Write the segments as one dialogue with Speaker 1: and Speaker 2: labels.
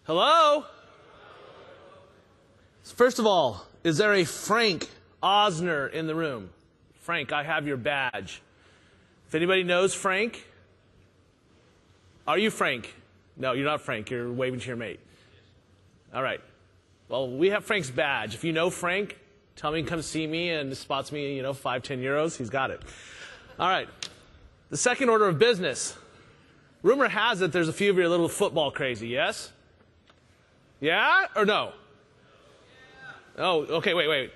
Speaker 1: Hello? First of all, is there a Frank Osner in the room? Frank, I have your badge. If anybody knows Frank, are you Frank? No, you're not Frank. You're waving to your mate. All right. Well, we have Frank's badge. If you know Frank, tell me, come see me, and spots me, 5, 10 euros. He's got it. All right. The second order of business. Rumor has it there's a few of you a little football crazy, yes? Yeah or no? Oh, okay, wait.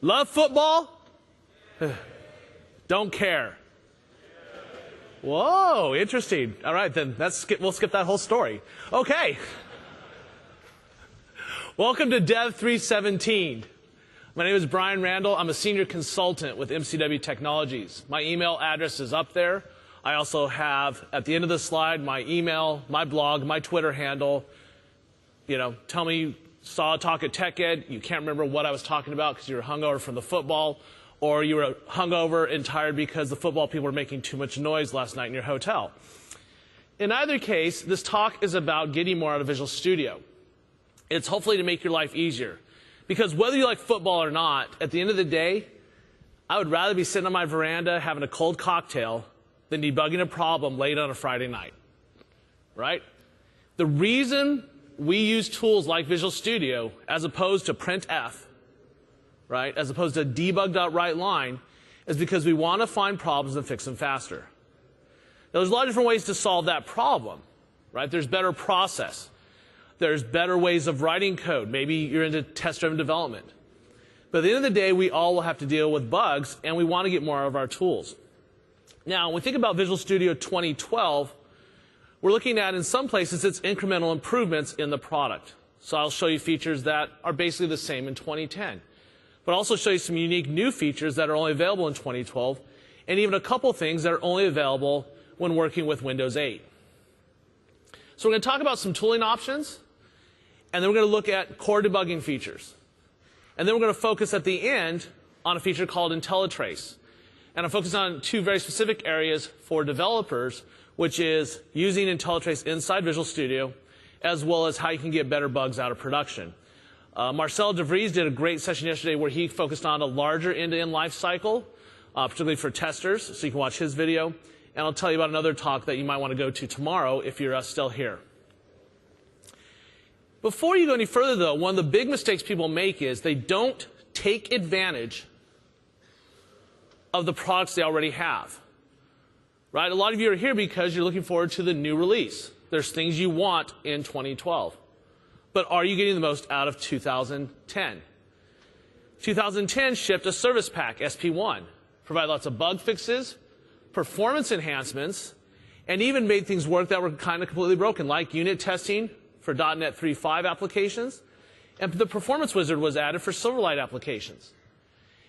Speaker 1: Love football? Don't care. Whoa, interesting. All right, then we'll skip that whole story. Okay. Welcome to Dev 317. My name is Brian Randall. I'm a senior consultant with MCW Technologies. My email address is up there. I also have, at the end of the slide, my email, my blog, my Twitter handle. Tell me you saw a talk at TechEd, you can't remember what I was talking about because you were hungover from the football, or you were hungover and tired because the football people were making too much noise last night in your hotel. In either case, this talk is about getting more out of Visual Studio. It's hopefully to make your life easier. Because whether you like football or not, at the end of the day, I would rather be sitting on my veranda having a cold cocktail than debugging a problem late on a Friday night. Right? The reason we use tools like Visual Studio as opposed to printf, right, as opposed to debug.writeLine, is because we want to find problems and fix them faster. Now, there's a lot of different ways to solve that problem. Right? There's better process. There's better ways of writing code. Maybe you're into test-driven development. But at the end of the day, we all will have to deal with bugs, and we want to get more out of our tools. Now, when we think about Visual Studio 2012, we're looking at, in some places, it's incremental improvements in the product. So I'll show you features that are basically the same in 2010. But I'll also show you some unique new features that are only available in 2012, and even a couple things that are only available when working with Windows 8. So we're going to talk about some tooling options, and then we're going to look at core debugging features. And then we're going to focus at the end on a feature called IntelliTrace. And I'm focusing on two very specific areas for developers, which is using IntelliTrace inside Visual Studio, as well as how you can get better bugs out of production. Marcel De Vries did a great session yesterday where he focused on a larger end-to-end life cycle, particularly for testers, so you can watch his video. And I'll tell you about another talk that you might want to go to tomorrow if you're still here. Before you go any further, though, one of the big mistakes people make is they don't take advantage of the products they already have. Right? A lot of you are here because you're looking forward to the new release. There's things you want in 2012. But are you getting the most out of 2010? 2010 shipped a service pack, SP1, provided lots of bug fixes, performance enhancements, and even made things work that were kind of completely broken, like unit testing for .NET 3.5 applications, and the Performance Wizard was added for Silverlight applications.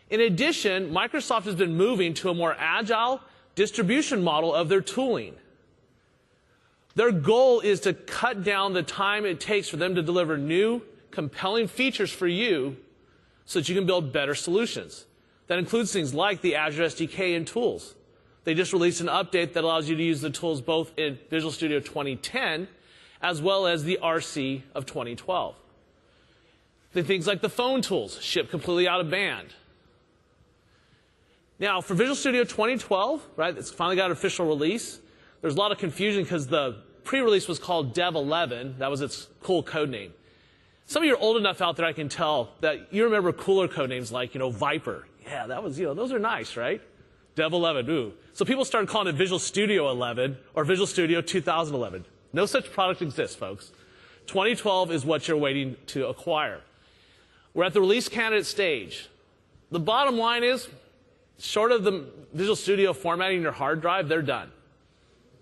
Speaker 1: In addition, Microsoft has been moving to a more agile distribution model of their tooling. Their goal is to cut down the time it takes for them to deliver new, compelling features for you so that you can build better solutions. That includes things like the Azure SDK and tools. They just released an update that allows you to use the tools both in Visual Studio 2010 as well as the RC of 2012. The things like the phone tools ship completely out of band. Now, for Visual Studio 2012, right, it's finally got an official release. There's a lot of confusion because the pre-release was called Dev11. That was its cool code name. Some of you are old enough out there, I can tell, that you remember cooler code names like, Viper. Yeah, that was, those are nice, right? Dev11, ooh. So people started calling it Visual Studio 11 or Visual Studio 2011. No such product exists, folks. 2012 is what you're waiting to acquire. We're at the release candidate stage. The bottom line is, short of the Visual Studio formatting your hard drive, they're done.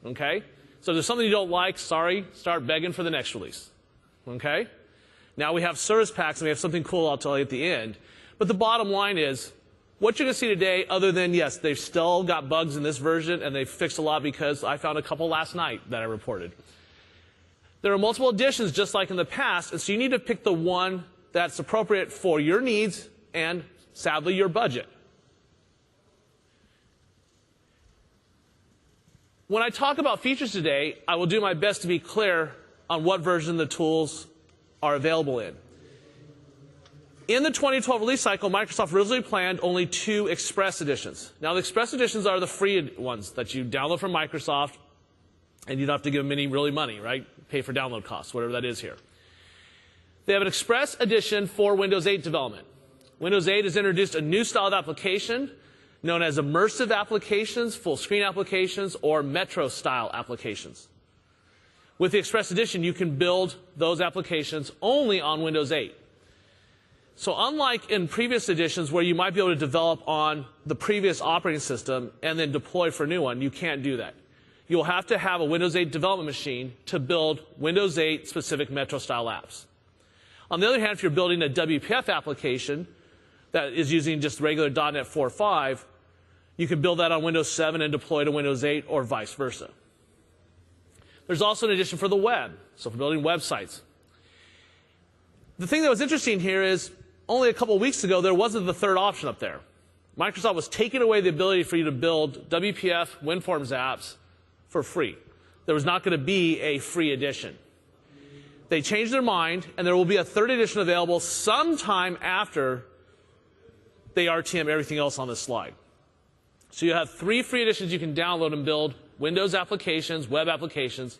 Speaker 1: Okay? So if there's something you don't like, sorry, start begging for the next release. Okay? Now we have service packs, and we have something cool I'll tell you at the end. But the bottom line is, what you're going to see today, other than, yes, they've still got bugs in this version, and they've fixed a lot because I found a couple last night that I reported. There are multiple additions just like in the past, and so you need to pick the one that's appropriate for your needs and, sadly, your budget. When I talk about features today, I will do my best to be clear on what version the tools are available in. In the 2012 release cycle, Microsoft originally planned only 2 Express editions. Now, the Express editions are the free ones that you download from Microsoft, and you don't have to give them any really money, right? Pay for download costs, whatever that is here. They have an Express edition for Windows 8 development. Windows 8 has introduced a new style of application known as immersive applications, full screen applications, or Metro style applications. With the Express edition, you can build those applications only on Windows 8. So unlike in previous editions where you might be able to develop on the previous operating system and then deploy for a new one, you can't do that. You'll have to have a Windows 8 development machine to build Windows 8 specific Metro style apps. On the other hand, if you're building a WPF application that is using just regular .NET 4.5, you can build that on Windows 7 and deploy to Windows 8 or vice versa. There's also an edition for the web, so for building websites. The thing that was interesting here is only a couple of weeks ago, there wasn't the third option up there. Microsoft was taking away the ability for you to build WPF WinForms apps for free. There was not going to be a free edition. They changed their mind, and there will be a third edition available sometime after they RTM everything else on this slide. So you have 3 free editions you can download and build Windows applications, web applications,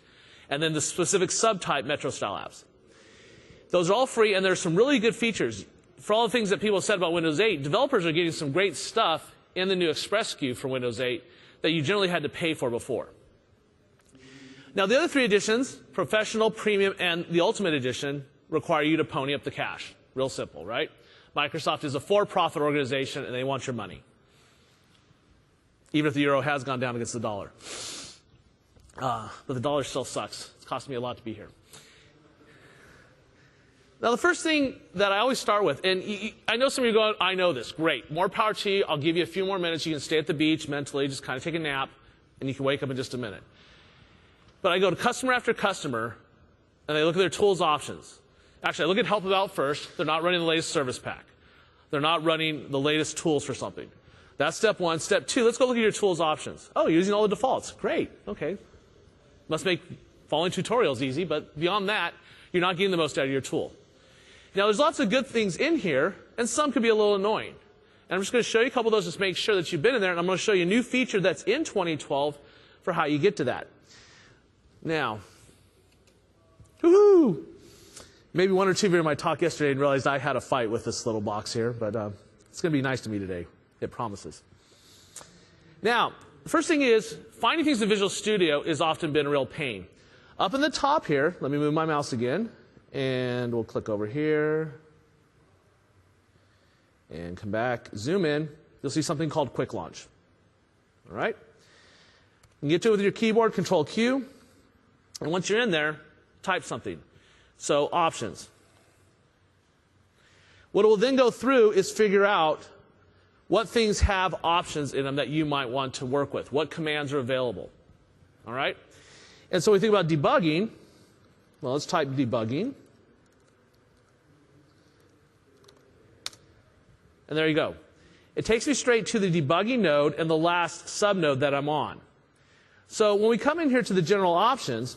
Speaker 1: and then the specific subtype Metro style apps. Those are all free, and there's some really good features. For all the things that people said about Windows 8, developers are getting some great stuff in the new Express SKU for Windows 8 that you generally had to pay for before. Now, the other 3 editions, Professional, Premium, and the Ultimate Edition, require you to pony up the cash. Real simple, right? Microsoft is a for-profit organization, and they want your money, even if the euro has gone down against the dollar. But the dollar still sucks. It's costing me a lot to be here. Now, the first thing that I always start with, and I know some of you are going, I know this, great. More power to you. I'll give you a few more minutes. You can stay at the beach mentally, just kind of take a nap, and you can wake up in just a minute. But I go to customer after customer, and I look at their tools options. Actually, I look at Help About first. They're not running the latest service pack. They're not running the latest tools for something. That's step 1. Step 2, let's go look at your tools options. Oh, you're using all the defaults. Great. Okay. Must make following tutorials easy, but beyond that, you're not getting the most out of your tool. Now, there's lots of good things in here, and some could be a little annoying. And I'm just going to show you a couple of those just to make sure that you've been in there, and I'm going to show you a new feature that's in 2012 for how you get to that. Now, woohoo! Maybe 1 or 2 of you in my talk yesterday and realized I had a fight with this little box here, but it's going to be nice to me today. It promises. Now, the first thing is, finding things in Visual Studio has often been a real pain. Up in the top here, let me move my mouse again, and we'll click over here, and come back, zoom in, you'll see something called Quick Launch. All right? You can get to it with your keyboard, Control-Q, and once you're in there, type something. So, options. What it will then go through is figure out what things have options in them that you might want to work with, what commands are available. All right? And so we think about debugging. Well, let's type debugging. And there you go. It takes me straight to the debugging node and the last subnode that I'm on. So when we come in here to the general options,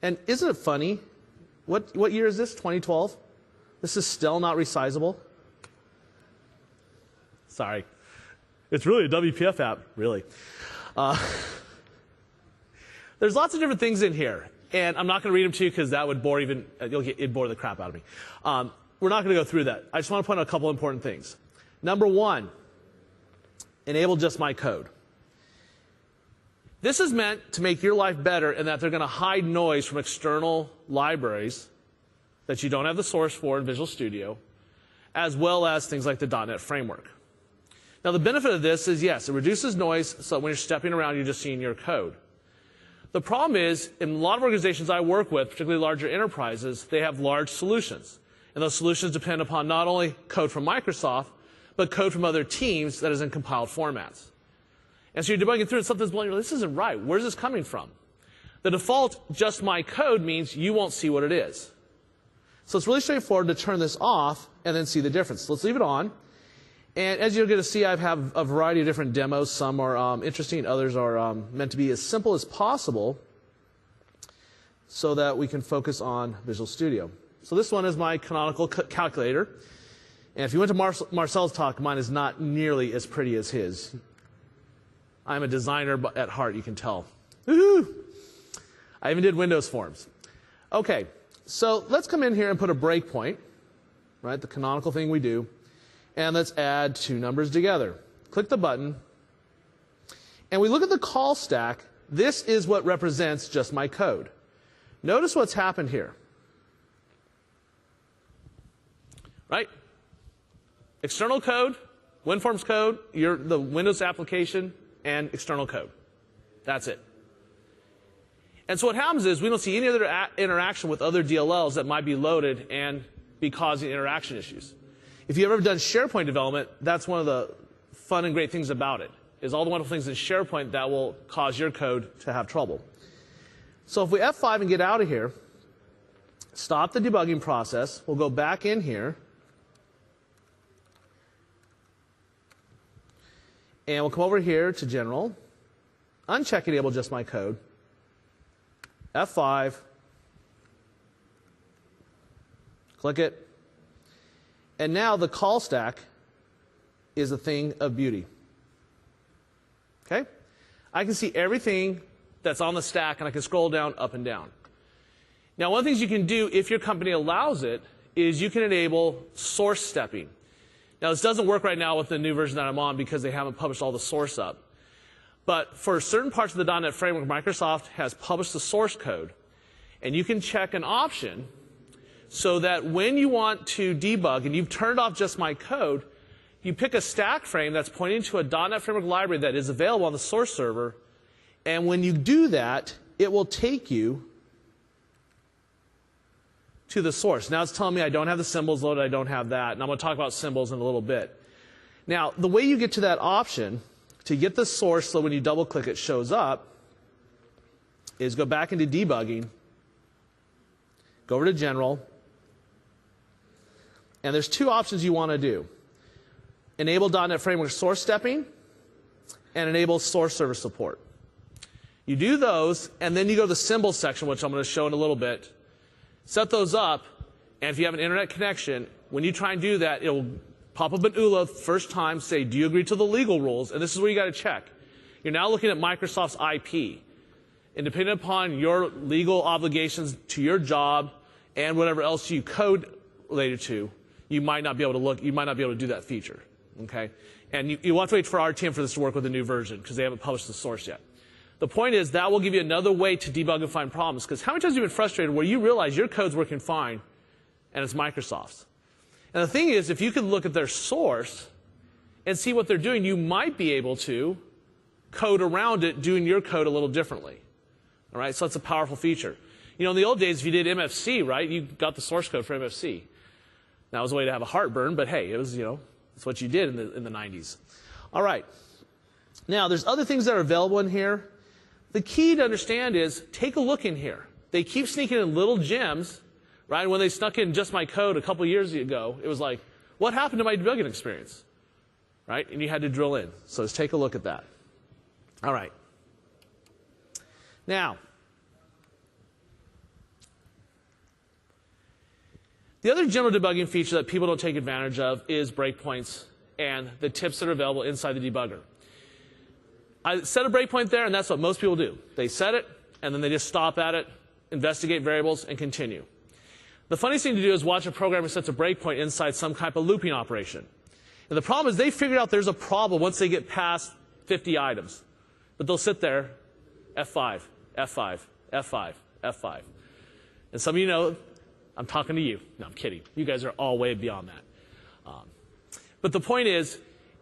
Speaker 1: and isn't it funny? What year is this? 2012? This is still not resizable? Sorry. It's really a WPF app, really. There's lots of different things in here. And I'm not going to read them to you because that would bore it'd bore the crap out of me. We're not going to go through that. I just want to point out a couple important things. Number 1, enable just my code. This is meant to make your life better in that they're going to hide noise from external libraries that you don't have the source for in Visual Studio, as well as things like the .NET framework. Now, the benefit of this is, yes, it reduces noise, so when you're stepping around, you're just seeing your code. The problem is, in a lot of organizations I work with, particularly larger enterprises, they have large solutions. And those solutions depend upon not only code from Microsoft, but code from other teams that is in compiled formats. And so you're debugging through and something's blowing, this isn't right. Where's this coming from? The default just my code means you won't see what it is. So it's really straightforward to turn this off and then see the difference. Let's leave it on. And as you're going to see, I have a variety of different demos. Some are interesting, others are meant to be as simple as possible. so that we can focus on Visual Studio. So this one is my canonical calculator. And if you went to Marcel's talk, mine is not nearly as pretty as his. I'm a designer at heart, you can tell. Woohoo! I even did Windows forms. Okay, so let's come in here and put a breakpoint, right, the canonical thing we do, and let's add two numbers together. Click the button, and we look at the call stack. This is what represents just my code. Notice what's happened here. Right? External code, WinForms code, the Windows application, and external code. That's it. And so what happens is we don't see any other interaction with other DLLs that might be loaded and be causing interaction issues. If you've ever done SharePoint development, that's one of the fun and great things about it, is all the wonderful things in SharePoint that will cause your code to have trouble. So if we F5 and get out of here, stop the debugging process, we'll go back in here, and we'll come over here to General, uncheck Enable Just My Code, F5, click it, and now the call stack is a thing of beauty. Okay? I can see everything that's on the stack, and I can scroll down, up and down. Now, one of the things you can do, if your company allows it, is you can enable source stepping. Now, this doesn't work right now with the new version that I'm on because they haven't published all the source up. But for certain parts of the .NET framework, Microsoft has published the source code. And you can check an option so that when you want to debug and you've turned off just my code, you pick a stack frame that's pointing to a .NET framework library that is available on the source server. And when you do that, it will take you to the source. Now it's telling me I don't have the symbols loaded, I don't have that. And I'm going to talk about symbols in a little bit. Now, the way you get to that option, to get the source so when you double click it shows up, is go back into debugging, go over to General, and there's two options you want to do. Enable .NET Framework source stepping and enable source server support. You do those, and then you go to the symbols section, which I'm going to show in a little bit. Set those up, and if you have an internet connection, when you try and do that, it will pop up an ULA first time, say, do you agree to the legal rules? And this is where you got to check. You're now looking at Microsoft's IP. And depending upon your legal obligations to your job and whatever else you code related to, you might not be able to do that feature. Okay? And you have to wait for RTM for this to work with the new version because they haven't published the source yet. The point is that will give you another way to debug and find problems, because how many times have you been frustrated where you realize your code's working fine and it's Microsoft's? And the thing is, if you could look at their source and see what they're doing, you might be able to code around it, doing your code a little differently. All right? So that's a powerful feature. You know, in the old days, if you did MFC, right, you got the source code for MFC. That was a way to have a heartburn, but hey, it was, you know, it's what you did in the 90s. All right. Now, there's other things that are available in here. The key to understand is take a look in here. They keep sneaking in little gems, right? When they snuck in just my code a couple years ago, it was like, what happened to my debugging experience? Right? And you had to drill in. So let's take a look at that. All right. Now, the other general debugging feature that people don't take advantage of is breakpoints and the tips that are available inside the debugger. I set a breakpoint there, and that's what most people do. They set it, and then they just stop at it, investigate variables, and continue. The funniest thing to do is watch a program who sets a breakpoint inside some type of looping operation. And the problem is they figured out there's a problem once they get past 50 items. But they'll sit there, F5, F5, F5, F5. And some of you know, I'm talking to you. No, I'm kidding. You guys are all way beyond that. But the point is,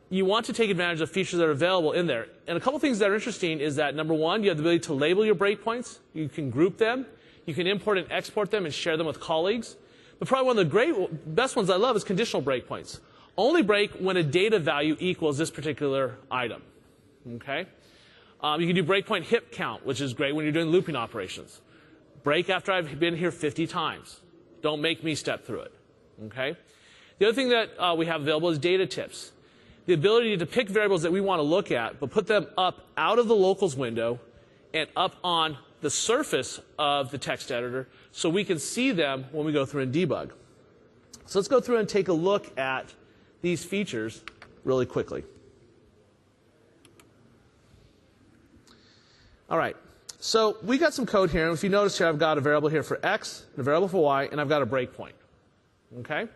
Speaker 1: you want to take advantage of features that are available in there. And a couple things that are interesting is that, number one, you have the ability to label your breakpoints. You can group them. You can import and export them and share them with colleagues. But probably one of the best ones I love is conditional breakpoints. Only break when a data value equals this particular item. Okay? You can do breakpoint hit count, which is great when you're doing looping operations. Break after I've been here 50 times. Don't make me step through it. Okay? The other thing that we have available is data tips. The ability to pick variables that we want to look at, but put them up out of the locals window and up on the surface of the text editor so we can see them when we go through and debug. So let's go through and take a look at these features really quickly. All right, so we got some code here, and if you notice here, I've got a variable here for x, and a variable for y, and I've got a breakpoint. Okay?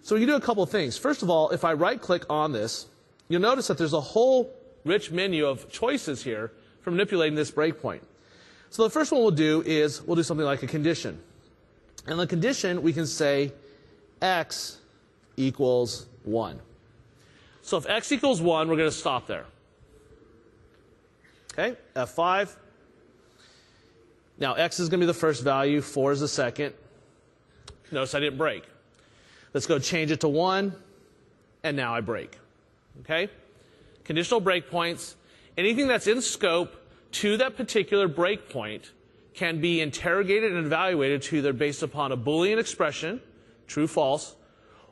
Speaker 1: So we can do a couple of things. First of all, if I right-click on this, you'll notice that there's a whole rich menu of choices here for manipulating this breakpoint. So the first one we'll do is we'll do something like a condition. And the condition, we can say x equals 1. So if x equals 1, we're going to stop there. Okay, F5. Now x is going to be the first value, 4 is the second. Notice I didn't break. Let's go change it to 1, and now I break. Okay? Conditional breakpoints, anything that's in scope to that particular breakpoint can be interrogated and evaluated to either based upon a Boolean expression, true, false,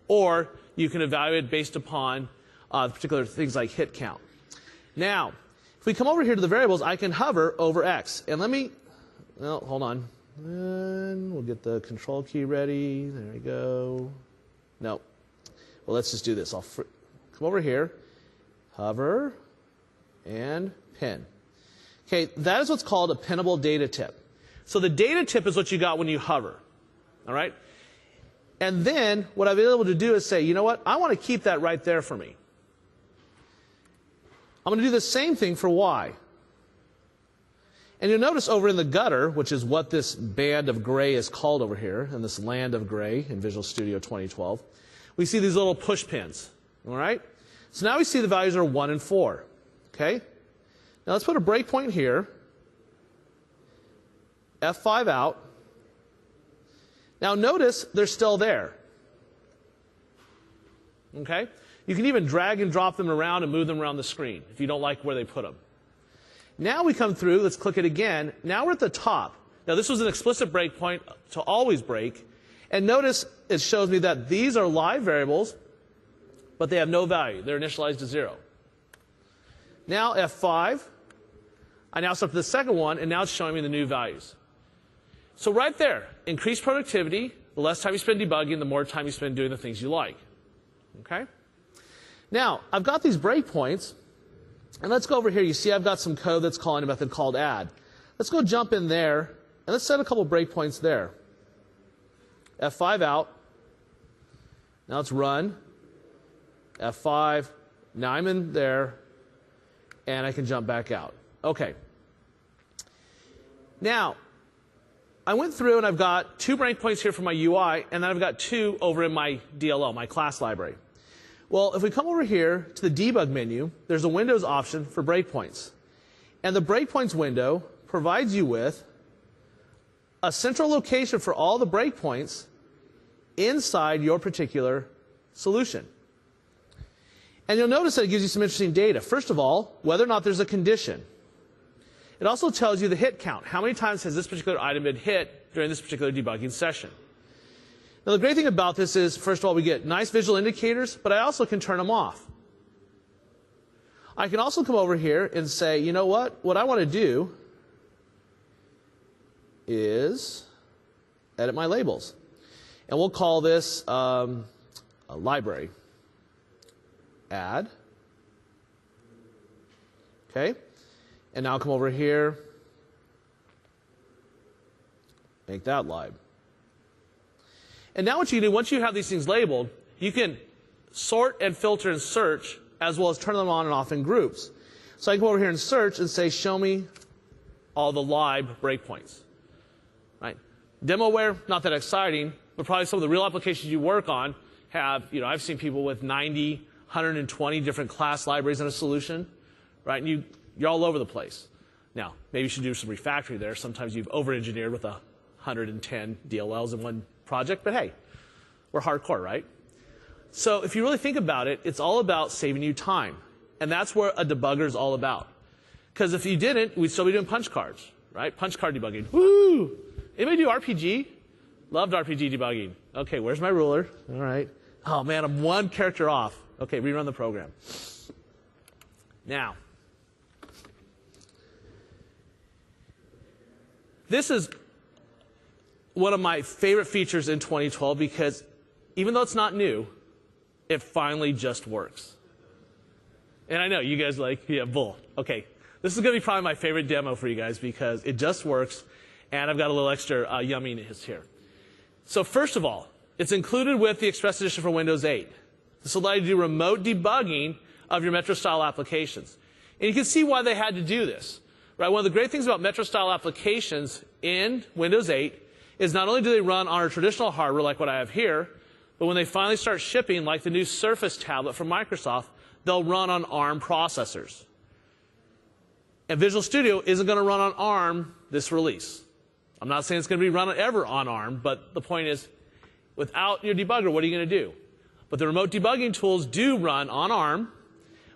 Speaker 1: or you can evaluate based upon particular things like hit count. Now, if we come over here to the variables, I can hover over x. And let me, well, hold on. And we'll get the control key ready. There we go. No. Well, let's just do this. I'll come over here, hover, and pin. Okay, that is what's called a pinnable data tip. So the data tip is what you got when you hover. All right? And then what I've been able to do is say, you know what? I want to keep that right there for me. I'm going to do the same thing for y. And you'll notice over in the gutter, which is what this band of gray is called over here, in this land of gray in Visual Studio 2012, we see these little push pins. All right? So now we see the values are 1 and 4. Okay? Now let's put a breakpoint here. F5 out. Now notice they're still there. Okay? You can even drag and drop them around and move them around the screen if you don't like where they put them. Now we come through, let's click it again. Now we're at the top. Now this was an explicit breakpoint to always break. And notice it shows me that these are live variables, but they have no value. They're initialized to 0. Now F5. I now step to the second one, and now it's showing me the new values. So right there, increased productivity. The less time you spend debugging, the more time you spend doing the things you like. Okay? Now, I've got these breakpoints, and let's go over here. You see I've got some code that's calling a method called add. Let's go jump in there, and let's set a couple breakpoints there. F5 out. Now let's run. F5. Now I'm in there, and I can jump back out. Okay. Now, I went through and I've got 2 breakpoints here for my UI, and then I've got 2 over in my DLL, my class library. Well, if we come over here to the debug menu, there's a Windows option for breakpoints. And the breakpoints window provides you with a central location for all the breakpoints inside your particular solution. And you'll notice that it gives you some interesting data. First of all, whether or not there's a condition. It also tells you the hit count. How many times has this particular item been hit during this particular debugging session? Now, the great thing about this is, first of all, we get nice visual indicators, but I also can turn them off. I can also come over here and say, you know what? What I want to do is edit my labels. And we'll call this a library. Add. Okay. And now I'll come over here, make that live. And now what you can do, once you have these things labeled, you can sort and filter and search, as well as turn them on and off in groups. So I can go over here and search and say, show me all the live breakpoints. Right? Demoware, not that exciting, but probably some of the real applications you work on have, I've seen people with 90, 120 different class libraries in a solution, right? And you're all over the place. Now, maybe you should do some refactoring there. Sometimes you've over-engineered with 110 DLLs in one project, but hey, we're hardcore, right? So if you really think about it, it's all about saving you time. And that's where a debugger is all about. Because if you didn't, we'd still be doing punch cards, right? Punch card debugging. Woo! Anybody do RPG? Loved RPG debugging. Okay, where's my ruler? All right. Oh, man, I'm one character off. Okay, rerun the program. Now, This is one of my favorite features in 2012 because even though it's not new, it finally just works. And I know you guys are like, yeah, bull. Okay, this is going to be probably my favorite demo for you guys because it just works, and I've got a little extra yumminess here. So first of all, it's included with the Express Edition for Windows 8. This will allow you to do remote debugging of your Metro-style applications. And you can see why they had to do this. Right? One of the great things about Metro-style applications in Windows 8 is not only do they run on our traditional hardware like what I have here, but when they finally start shipping, like the new Surface tablet from Microsoft, they'll run on ARM processors. And Visual Studio isn't going to run on ARM this release. I'm not saying it's going to be run ever on ARM, but the point is, without your debugger, what are you going to do? But the remote debugging tools do run on ARM,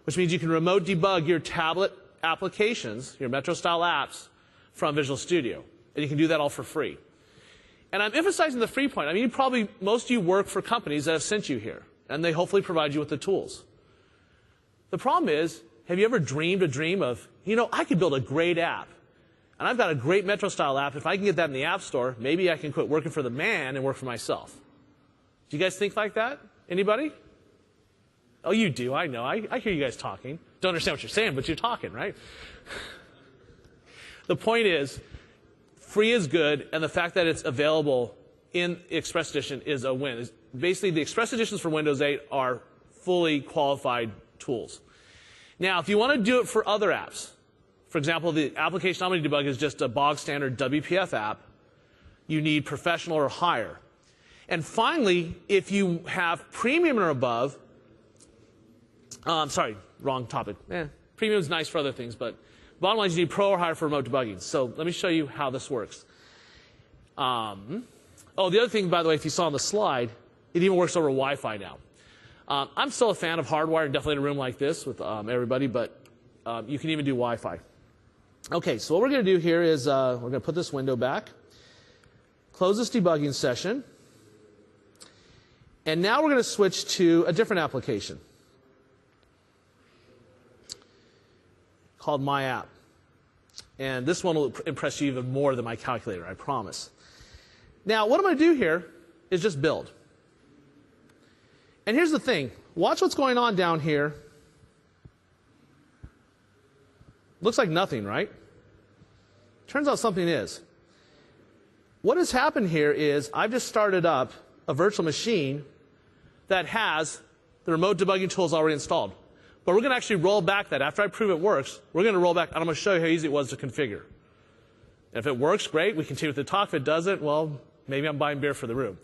Speaker 1: which means you can remote debug your tablet applications, your Metro-style apps, from Visual Studio. And you can do that all for free. And I'm emphasizing the free point. I mean, most of you work for companies that have sent you here, and they hopefully provide you with the tools. The problem is, have you ever dreamed a dream of, you know, I could build a great app, and I've got a great Metro-style app. If I can get that in the App Store, maybe I can quit working for the man and work for myself. Do you guys think like that? Anybody? Oh, you do. I know. I hear you guys talking. Don't understand what you're saying, but you're talking, right? The point is, free is good, and the fact that it's available in Express Edition is a win. Basically, the Express Editions for Windows 8 are fully qualified tools. Now, if you want to do it for other apps, for example, the application I'm going to debug is just a bog standard WPF app, you need professional or higher. And finally, if you have premium or above, sorry, wrong topic. Premium is nice for other things, but bottom line is you need pro or higher for remote debugging. So let me show you how this works. Oh, the other thing, by the way, if you saw on the slide, it even works over Wi-Fi now. I'm still a fan of hardwire, definitely in a room like this with everybody, but you can even do Wi-Fi. Okay, so what we're going to do here is we're going to put this window back, close this debugging session, and now we're going to switch to a different application called My App. And this one will impress you even more than my calculator, I promise. Now, what I'm going to do here is just build. And here's the thing. Watch what's going on down here. Looks like nothing, right? Turns out something is. What has happened here is I've just started up a virtual machine that has the remote debugging tools already installed. But we're going to actually roll back that. After I prove it works, we're going to roll back, and I'm going to show you how easy it was to configure. And if it works, great. We continue with the talk. If it doesn't, well, maybe I'm buying beer for the room.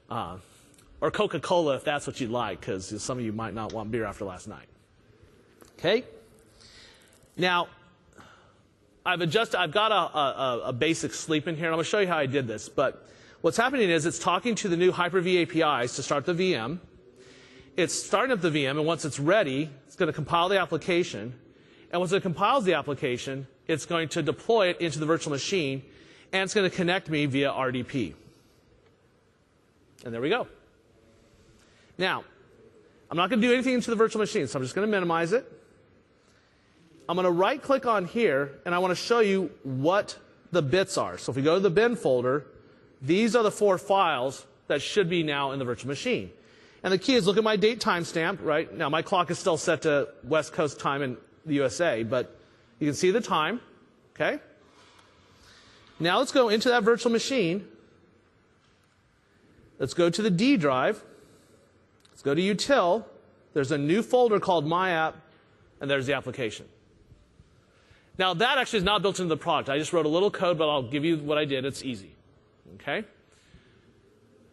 Speaker 1: Or Coca-Cola if that's what you'd like, because some of you might not want beer after last night. Okay? Now, I've got a basic sleep in here, and I'm going to show you how I did this. But what's happening is it's talking to the new Hyper-V APIs to start the VM. It's starting up the VM, and once it's ready, it's going to compile the application. And once it compiles the application, it's going to deploy it into the virtual machine, and it's going to connect me via RDP. And there we go. Now, I'm not going to do anything into the virtual machine, so I'm just going to minimize it. I'm going to right-click on here, and I want to show you what the bits are. So if we go to the bin folder, these are the 4 files that should be now in the virtual machine. And the key is look at my date timestamp, right? Now, my clock is still set to West Coast time in the USA, but you can see the time, okay? Now let's go into that virtual machine. Let's go to the D drive. Let's go to util. There's a new folder called My App, and there's the application. Now, that actually is not built into the product. I just wrote a little code, but I'll give you what I did. It's easy, okay?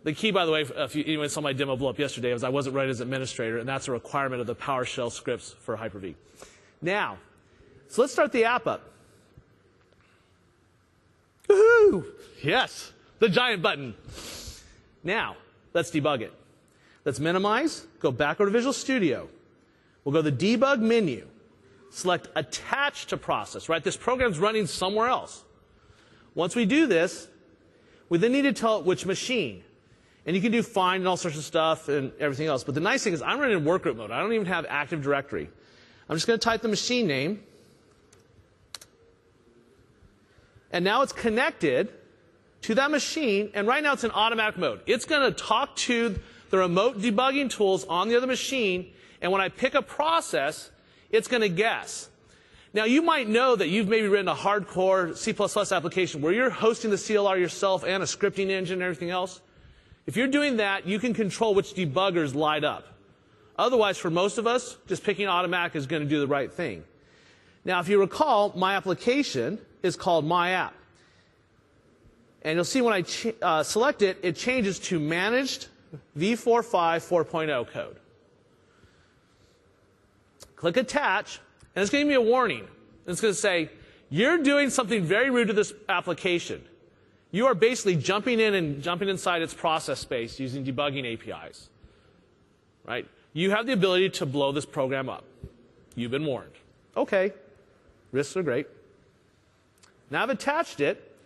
Speaker 1: The key, by the way, if anyone saw my demo blow up yesterday, was I wasn't right as administrator, and that's a requirement of the PowerShell scripts for Hyper-V. Now, so let's start the app up. Woohoo! Yes, the giant button. Now, let's debug it. Let's minimize, go back over to Visual Studio. We'll go to the debug menu, select attach to process, right? This program's running somewhere else. Once we do this, we then need to tell it which machine. And you can do find and all sorts of stuff and everything else. But the nice thing is I'm running in workgroup mode. I don't even have Active Directory. I'm just going to type the machine name. And now it's connected to that machine, and right now it's in automatic mode. It's going to talk to the remote debugging tools on the other machine, and when I pick a process, it's going to guess. Now, you might know that you've maybe written a hardcore C++ application where you're hosting the CLR yourself and a scripting engine and everything else. If you're doing that, you can control which debuggers light up. Otherwise, for most of us, just picking automatic is going to do the right thing. Now, if you recall, my application is called My App. And you'll see when I select it, it changes to Managed v45 4.0 code. Click Attach, and it's going to give me a warning. It's going to say, you're doing something very rude to this application. You are basically jumping in and jumping inside its process space using debugging APIs. Right? You have the ability to blow this program up. You've been warned. Okay. Risks are great. Now I've attached it,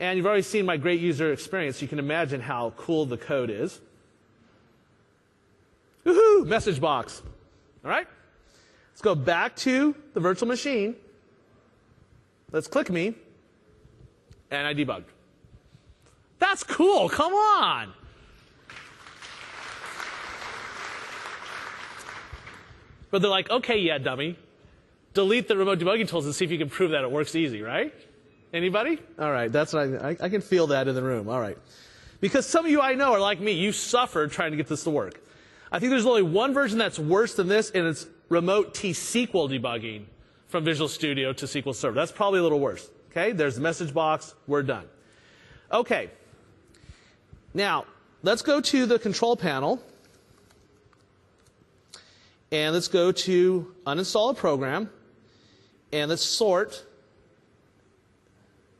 Speaker 1: and you've already seen my great user experience. You can imagine how cool the code is. Woohoo! Message box. All right? Let's go back to the virtual machine. Let's click me, and I debugged. That's cool. Come on. But they're like, okay, yeah, dummy. Delete the remote debugging tools and see if you can prove that it works easy, right? Anybody? All right, that's what I can feel that in the room. All right. Because some of you I know are like me. You suffered trying to get this to work. I think there's only one version that's worse than this, and it's remote T-SQL debugging from Visual Studio to SQL Server. That's probably a little worse. Okay, there's the message box. We're done. Okay. Now, let's go to the control panel. And let's go to uninstall a program. And let's sort.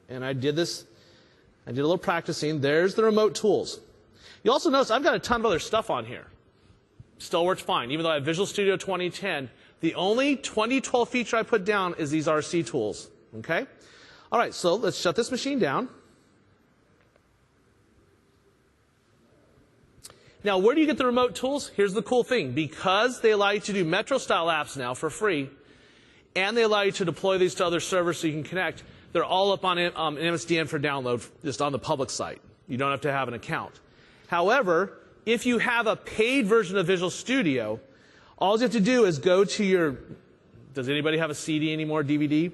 Speaker 1: And I did this. I did a little practicing. There's the remote tools. You also notice I've got a ton of other stuff on here. Still works fine. Even though I have Visual Studio 2010, the only 2012 feature I put down is these RC tools. Okay? All right, so let's shut this machine down. Now, where do you get the remote tools? Here's the cool thing. Because they allow you to do Metro-style apps now for free, and they allow you to deploy these to other servers so you can connect, they're all up on MSDN for download, just on the public site. You don't have to have an account. However, if you have a paid version of Visual Studio, all you have to do is go to your, does anybody have a CD anymore, DVD?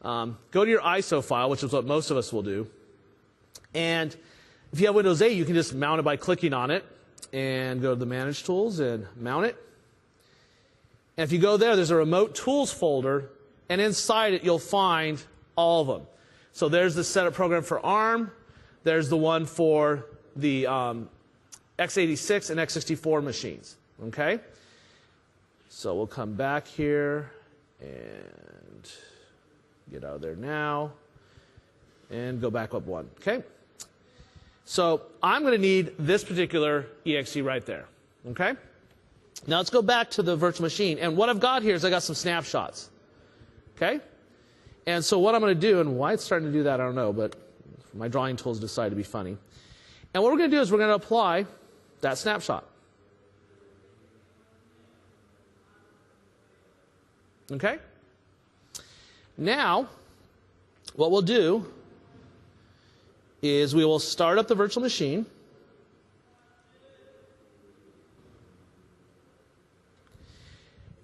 Speaker 1: Go to your ISO file, which is what most of us will do. And if you have Windows 8, you can just mount it by clicking on it and go to the Manage Tools and mount it. And if you go there, there's a Remote Tools folder, and inside it you'll find all of them. So there's the setup program for ARM. There's the one for the x86 and x64 machines. Okay? So we'll come back here and get out of there now and go back up one. Okay? So I'm going to need this particular exe right there. Okay? Now let's go back to the virtual machine. And what I've got here is I got some snapshots. Okay? And so what I'm going to do, and why it's starting to do that, I don't know, but my drawing tools decide to be funny. And what we're going to do is we're going to apply that snapshot. Okay? Now, what we'll do is we will start up the virtual machine.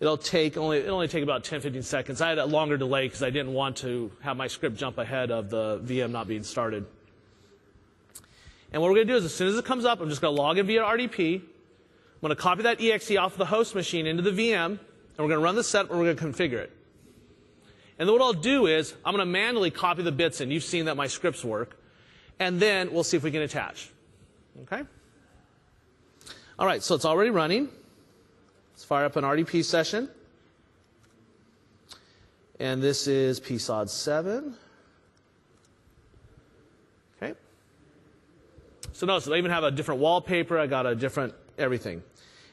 Speaker 1: It'll only take about 10-15 seconds. I had a longer delay because I didn't want to have my script jump ahead of the VM not being started. And what we're going to do is as soon as it comes up, I'm just going to log in via RDP. I'm going to copy that exe off the host machine into the VM, and we're going to run the setup, and we're going to configure it. And then what I'll do is I'm going to manually copy the bits in. You've seen that my scripts work. And then we'll see if we can attach. Okay? All right, so it's already running. Let's fire up an RDP session. And this is PSOD 7. Okay. So notice I even have a different wallpaper. I got a different everything.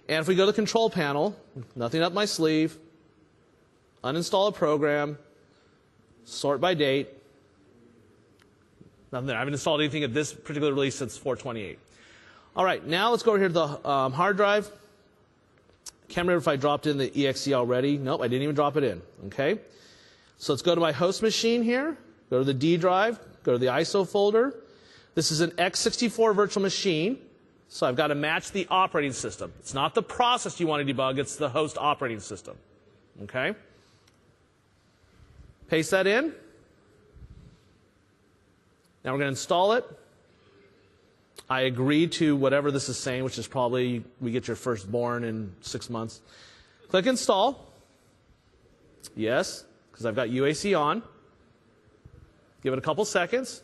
Speaker 1: And if we go to the control panel, nothing up my sleeve, uninstall a program, sort by date, nothing there. I haven't installed anything at this particular release since 4.28. All right, now let's go over here to the hard drive. Can't remember if I dropped in the exe already. Nope, I didn't even drop it in. Okay, so let's go to my host machine here, Go to the D drive, go to the ISO folder. This is an x64 virtual machine, so I've got to match the operating system. It's not the process you want to debug, it's the host operating system. Okay? Paste that in. Now we're going to install it. I agree to whatever this is saying, which is probably we get your firstborn in 6 months. Click Install. Yes, because I've got UAC on. Give it a couple seconds.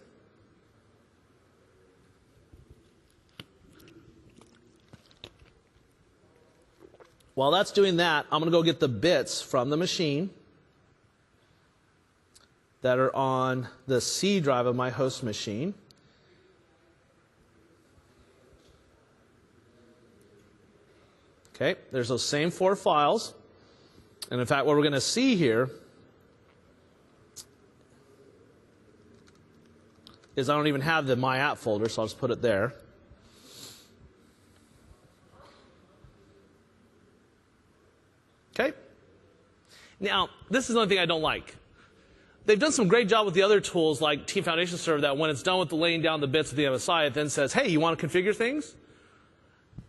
Speaker 1: While that's doing that, I'm going to go get the bits from the machine that are on the C drive of my host machine. Okay, there's those same 4 files. And in fact, what we're going to see here is I don't even have the My App folder, so I'll just put it there. Okay? Now, this is one thing I don't like. They've done some great job with the other tools like Team Foundation Server that when it's done with the laying down the bits of the MSI, it then says, hey, you want to configure things?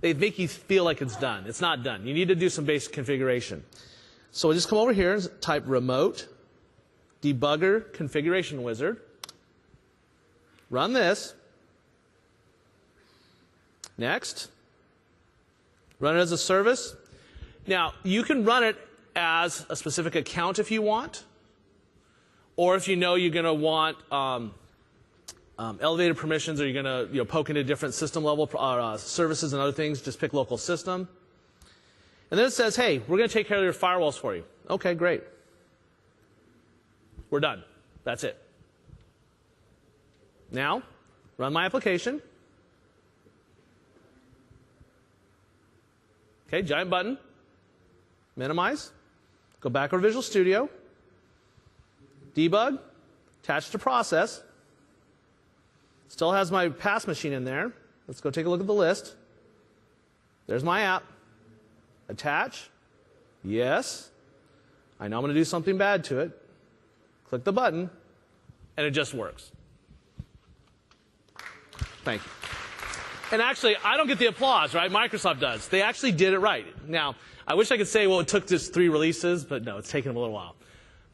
Speaker 1: They make you feel like it's done. It's not done. You need to do some basic configuration. So we'll just come over here and type remote debugger configuration wizard. Run this. Next. Run it as a service. Now, you can run it as a specific account if you want. Or if you know you're going to want elevated permissions, or you're going to poke into different system level services and other things, just pick local system. And then it says, hey, we're going to take care of your firewalls for you. Okay, great. We're done. That's it. Now, run my application. Okay, giant button. Minimize. Go back over to Visual Studio. Debug. Attach to process. Still has my pass machine in there. Let's go take a look at the list. There's my app. Attach. Yes. I know I'm going to do something bad to it. Click the button, and it just works. Thank you. And actually, I don't get the applause, right? Microsoft does. They actually did it right. Now, I wish I could say, well, it took just 3 releases, but no, it's taken them a little while.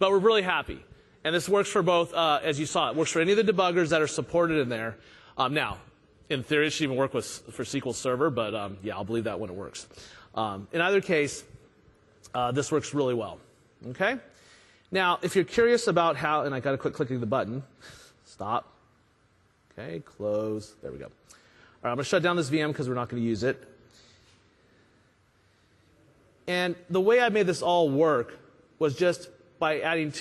Speaker 1: But we're really happy. And this works for both, as you saw, it works for any of the debuggers that are supported in there. Now, in theory, it should even work for SQL Server, but yeah, I'll believe that when it works. In either case, this works really well. Okay? Now, if you're curious about how, and I got to quit clicking the button. Stop. Okay, close. There we go. All right, I'm going to shut down this VM because we're not going to use it. And the way I made this all work was just by adding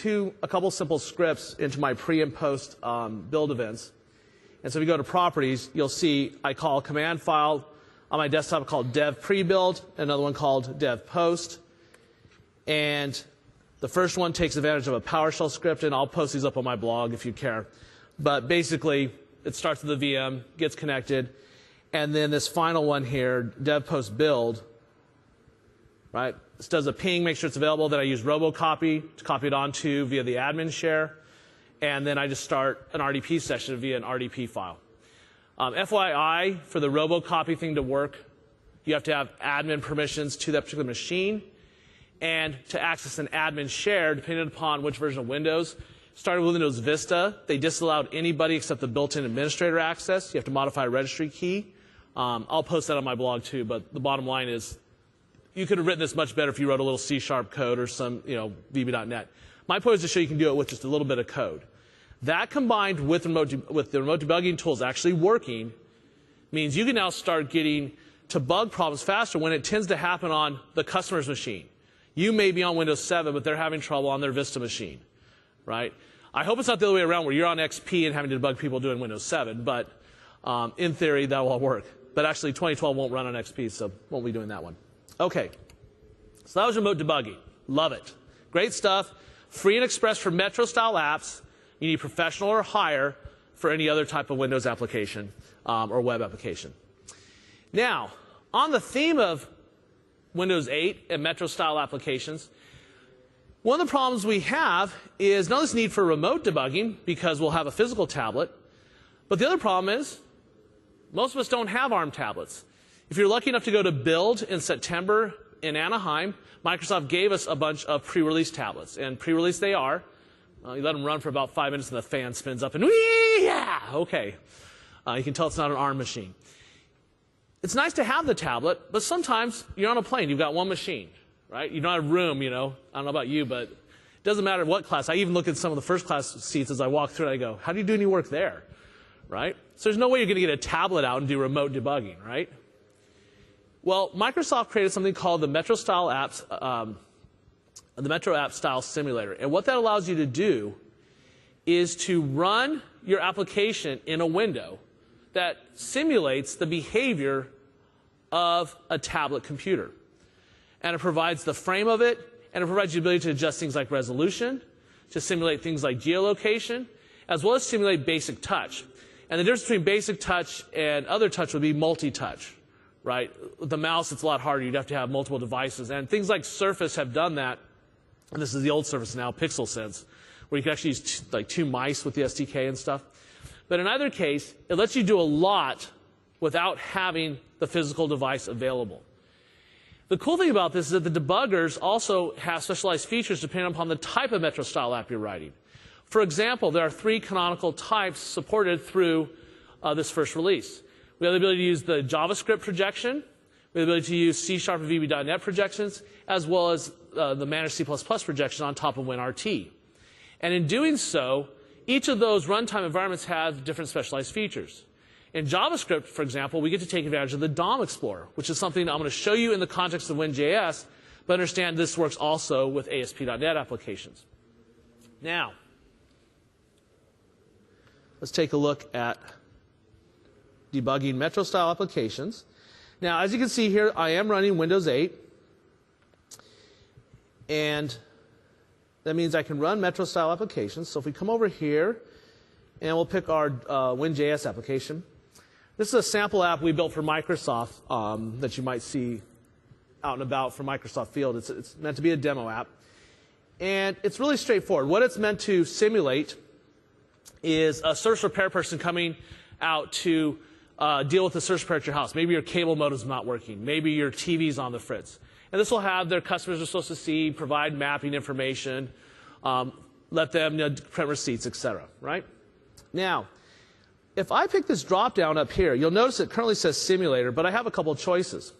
Speaker 1: a couple simple scripts into my pre and post build events. And so if you go to properties, you'll see I call a command file on my desktop called dev pre-build, another one called dev post. And the first one takes advantage of a PowerShell script, and I'll post these up on my blog if you care. But basically, it starts with the VM, gets connected, and then this final one here, dev post build, right? This does a ping, make sure it's available. Then I use robocopy to copy it onto via the admin share. And then I just start an RDP session via an RDP file. FYI, for the robocopy thing to work, you have to have admin permissions to that particular machine. And to access an admin share, depending upon which version of Windows, starting with Windows Vista, they disallowed anybody except the built-in administrator access. You have to modify a registry key. I'll post that on my blog too, but the bottom line is, you could have written this much better if you wrote a little C# code or some, VB.NET. My point is to show you can do it with just a little bit of code. That combined with the remote debugging tools actually working means you can now start getting to bug problems faster when it tends to happen on the customer's machine. You may be on Windows 7, but they're having trouble on their Vista machine, right? I hope it's not the other way around where you're on XP and having to debug people doing Windows 7, but in theory, that will all work. But actually, 2012 won't run on XP, so won't be doing that one. Okay, so that was remote debugging. Love it. Great stuff. Free and express for Metro-style apps. You need professional or higher for any other type of Windows application or web application. Now, on the theme of Windows 8 and Metro-style applications, One of the problems we have is not this need for remote debugging because we'll have a physical tablet, but the other problem is most of us don't have ARM tablets. If you're lucky enough to go to Build in September in Anaheim, Microsoft gave us a bunch of pre-release tablets, and pre-release they are. You let them run for about 5 minutes and the fan spins up and whee, yeah, okay. You can tell it's not an ARM machine. It's nice to have the tablet, but sometimes you're on a plane, you've got one machine, right? You don't have room, you know. I don't know about you, but it doesn't matter what class. I even look at some of the first class seats as I walk through and I go, how do you do any work there, right? So there's no way you're going to get a tablet out and do remote debugging, right? Well, Microsoft created something called the Metro Style Apps, the Metro App Style Simulator. And what that allows you to do is to run your application in a window that simulates the behavior of a tablet computer. And it provides the frame of it, and it provides the ability to adjust things like resolution, to simulate things like geolocation, as well as simulate basic touch. And the difference between basic touch and other touch would be multi-touch, right? With the mouse, it's a lot harder. You'd have to have multiple devices. And things like Surface have done that. And this is the old Surface now, Pixel Sense, where you can actually use like 2 mice with the SDK and stuff. But in either case, it lets you do a lot without having the physical device available. The cool thing about this is that the debuggers also have specialized features depending upon the type of Metro style app you're writing. For example, there are 3 canonical types supported through this first release. We have the ability to use the JavaScript projection, we have the ability to use C# and VB.NET projections, as well as the managed C++ projection on top of WinRT. And in doing so, each of those runtime environments have different specialized features. In JavaScript, for example, we get to take advantage of the DOM Explorer, which is something I'm going to show you in the context of WinJS, but understand this works also with ASP.NET applications. Now, let's take a look at debugging Metro-style applications. Now, as you can see here, I am running Windows 8, and that means I can run Metro-style applications. So if we come over here, and we'll pick our WinJS application. This is a sample app we built for Microsoft that you might see out and about from Microsoft Field. It's meant to be a demo app. And it's really straightforward. What it's meant to simulate is a service repair person coming out to deal with the service repair at your house. Maybe your cable modem's not working. Maybe your TV's on the fritz. And this will have their customers are supposed to see, provide mapping information, let them print receipts, etc. Right? Now, if I pick this drop down up here, you'll notice it currently says simulator, but I have a couple of choices.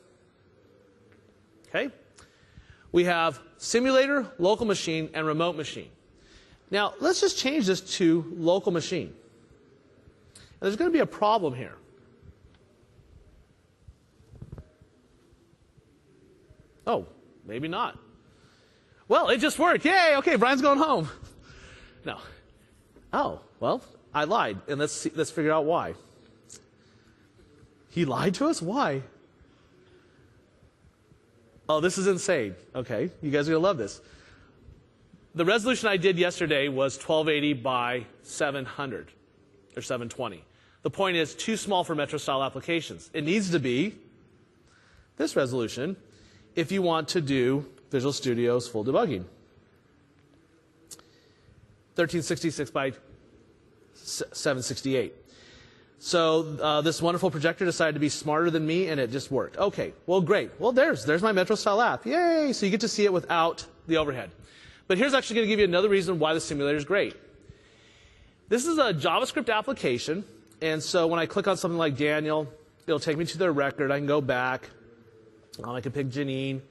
Speaker 1: Okay? We have simulator, local machine, and remote machine. Now, let's just change this to local machine. And there's going to be a problem here. Oh, maybe not. Well, it just worked. Yay, okay, Brian's going home. No. Oh, well, I lied, and let's figure out why. He lied to us? Why? Oh, this is insane. Okay, you guys are going to love this. The resolution I did yesterday was 1280 by 700, or 720. The point is, too small for Metro-style applications. It needs to be this resolution if you want to do Visual Studio's full debugging. 1366 by 768. So this wonderful projector decided to be smarter than me, and it just worked. Okay, well, great. Well, there's my Metro-style app. Yay! So you get to see it without the overhead. But here's actually going to give you another reason why the simulator is great. This is a JavaScript application, and so when I click on something like Daniel, it'll take me to their record. I can go back. I can pick Janine.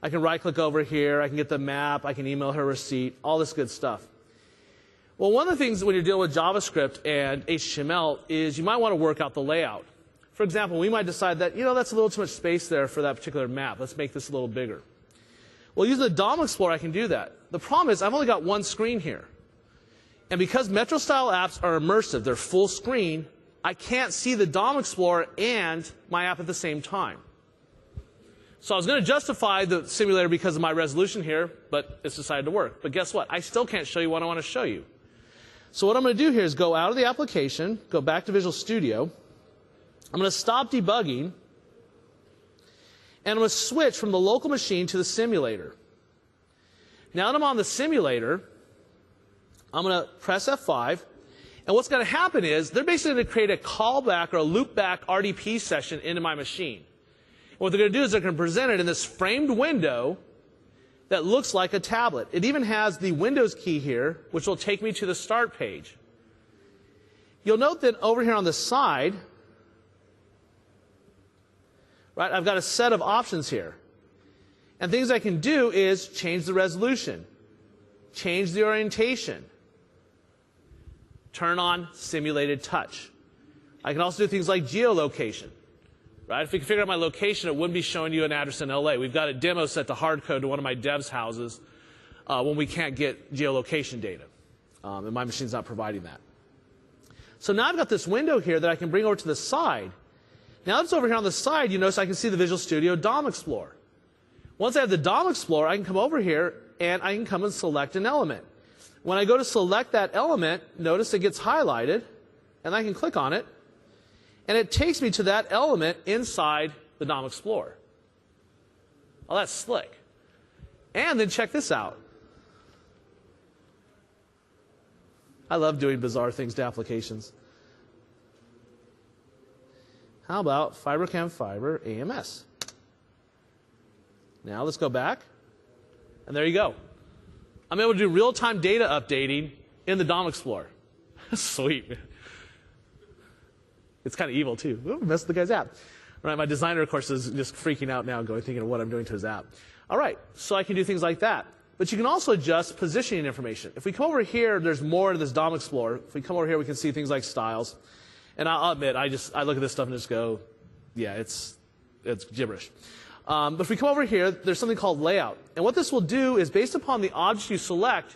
Speaker 1: I can right-click over here. I can get the map. I can email her receipt. All this good stuff. Well, one of the things when you're dealing with JavaScript and HTML is you might want to work out the layout. For example, we might decide that, that's a little too much space there for that particular map. Let's make this a little bigger. Well, using the DOM Explorer, I can do that. The problem is I've only got one screen here. And because Metro-style apps are immersive, they're full screen, I can't see the DOM Explorer and my app at the same time. So I was going to justify the simulator because of my resolution here, but it's decided to work. But guess what? I still can't show you what I want to show you. So what I'm going to do here is go out of the application, go back to Visual Studio. I'm going to stop debugging, and I'm going to switch from the local machine to the simulator. Now that I'm on the simulator, I'm going to press F5. And what's going to happen is they're basically going to create a callback or a loopback RDP session into my machine. And what they're going to do is they're going to present it in this framed window that looks like a tablet. It even has the Windows key here, which will take me to the start page. You'll note that over here on the side, right, I've got a set of options here. And things I can do is change the resolution, change the orientation, turn on simulated touch. I can also do things like geolocation. Right? If we can figure out my location, it wouldn't be showing you an address in LA. We've got a demo set to hard code to one of my devs' houses when we can't get geolocation data. And my machine's not providing that. So now I've got this window here that I can bring over to the side. Now it's over here on the side, you notice I can see the Visual Studio DOM Explorer. Once I have the DOM Explorer, I can come over here and I can come and select an element. When I go to select that element, notice it gets highlighted, and I can click on it, and it takes me to that element inside the DOM Explorer. Oh, that's slick. And then check this out. I love doing bizarre things to applications. How about FiberCam Fiber AMS? Now let's go back, and there you go. I'm able to do real-time data updating in the DOM Explorer. Sweet. It's kind of evil, too. Ooh, messed with the guy's app. All right, my designer, of course, is just freaking out now, thinking of what I'm doing to his app. All right, so I can do things like that. But you can also adjust positioning information. If we come over here, there's more to this DOM Explorer. If we come over here, we can see things like styles. And I'll admit, I look at this stuff and just go, yeah, it's gibberish. But if we come over here, there's something called layout. And what this will do is, based upon the object you select,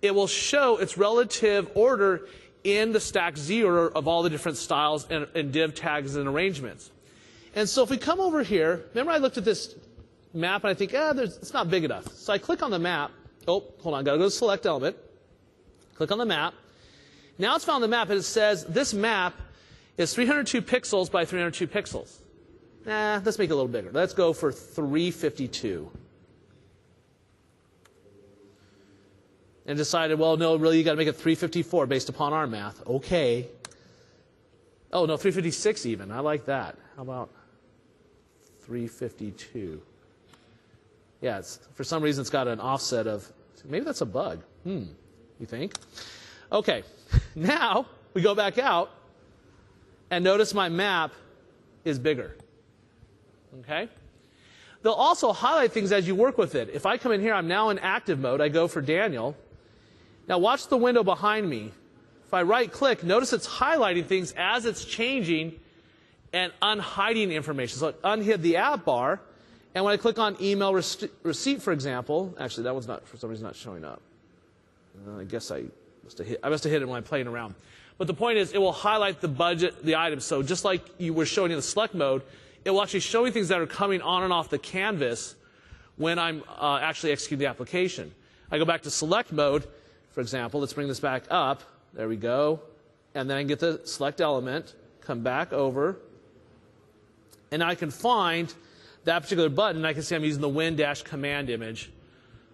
Speaker 1: it will show its relative order in the stack Z order of all the different styles and div tags and arrangements. And so if we come over here, remember I looked at this map and I think, it's not big enough. So I click on the map. Oh, hold on, got to go to select element. Click on the map. Now it's found the map, and it says this map is 302 pixels by 302 pixels. Let's make it a little bigger. Let's go for 352. And decided, well, no, really, you got to make it 354 based upon our math. Okay. Oh, no, 356 even. I like that. How about 352? Yeah, for some reason it's got an offset of, maybe that's a bug. You think? Okay. Now we go back out, and notice my map is bigger. Okay? They'll also highlight things as you work with it. If I come in here, I'm now in active mode. I go for Daniel. Now watch the window behind me. If I right-click, notice it's highlighting things as it's changing and unhiding information. So it unhid the app bar. And when I click on email receipt, for example, actually that one's not, for some reason, not showing up. I guess I must have hit it when I'm playing around. But the point is, it will highlight the budget, the items. So just like you were showing in the select mode, it will actually show me things that are coming on and off the canvas when I'm actually executing the application. I go back to select mode, for example. Let's bring this back up. There we go. And then I can get the select element, come back over, and now I can find that particular button. I can see I'm using the win-command image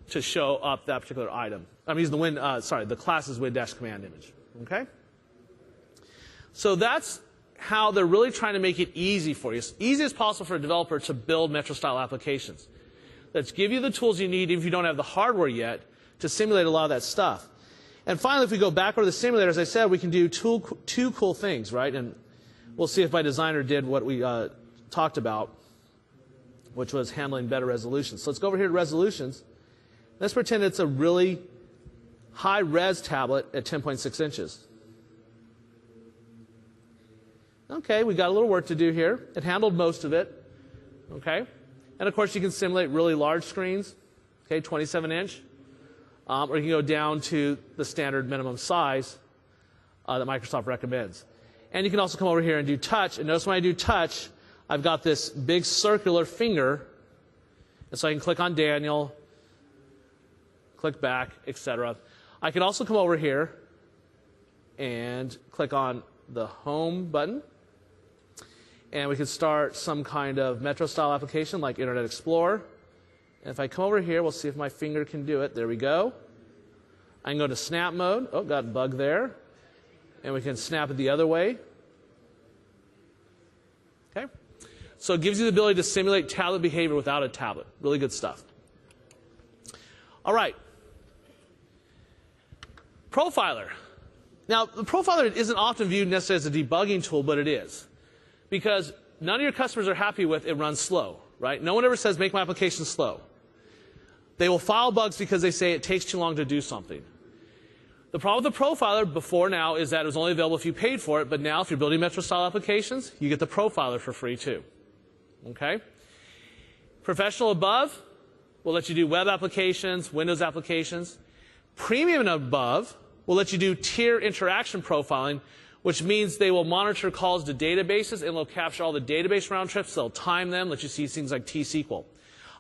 Speaker 1: to show up that particular item. I'm using the the class's win-command image. Okay? So that's how they're really trying to make it easy for you. As easy as possible for a developer to build Metro-style applications. Let's give you the tools you need, even if you don't have the hardware yet, to simulate a lot of that stuff. And finally, if we go back over the simulator, as I said, we can do two cool things, right? And we'll see if my designer did what we talked about, which was handling better resolutions. So let's go over here to resolutions. Let's pretend it's a really high-res tablet at 10.6 inches. Okay, we got a little work to do here. It handled most of it. Okay? And of course, you can simulate really large screens, okay, 27-inch. Or you can go down to the standard minimum size that Microsoft recommends. And you can also come over here and do touch. And notice when I do touch, I've got this big circular finger. And so I can click on Daniel, click back, etc. I can also come over here and click on the Home button. And we can start some kind of Metro-style application like Internet Explorer. And if I come over here, we'll see if my finger can do it. There we go. I can go to snap mode. Oh, got a bug there. And we can snap it the other way. Okay? So it gives you the ability to simulate tablet behavior without a tablet. Really good stuff. All right. Profiler. Now, the profiler isn't often viewed necessarily as a debugging tool, but it is. Because none of your customers are happy with it runs slow, right? No one ever says, make my application slow. They will file bugs because they say it takes too long to do something. The problem with the profiler before now is that it was only available if you paid for it, but now if you're building Metro-style applications, you get the profiler for free too. Okay? Professional above will let you do web applications, Windows applications. Premium and above will let you do tier interaction profiling, which means they will monitor calls to databases and they'll capture all the database round trips. They'll time them, let you see things like T-SQL.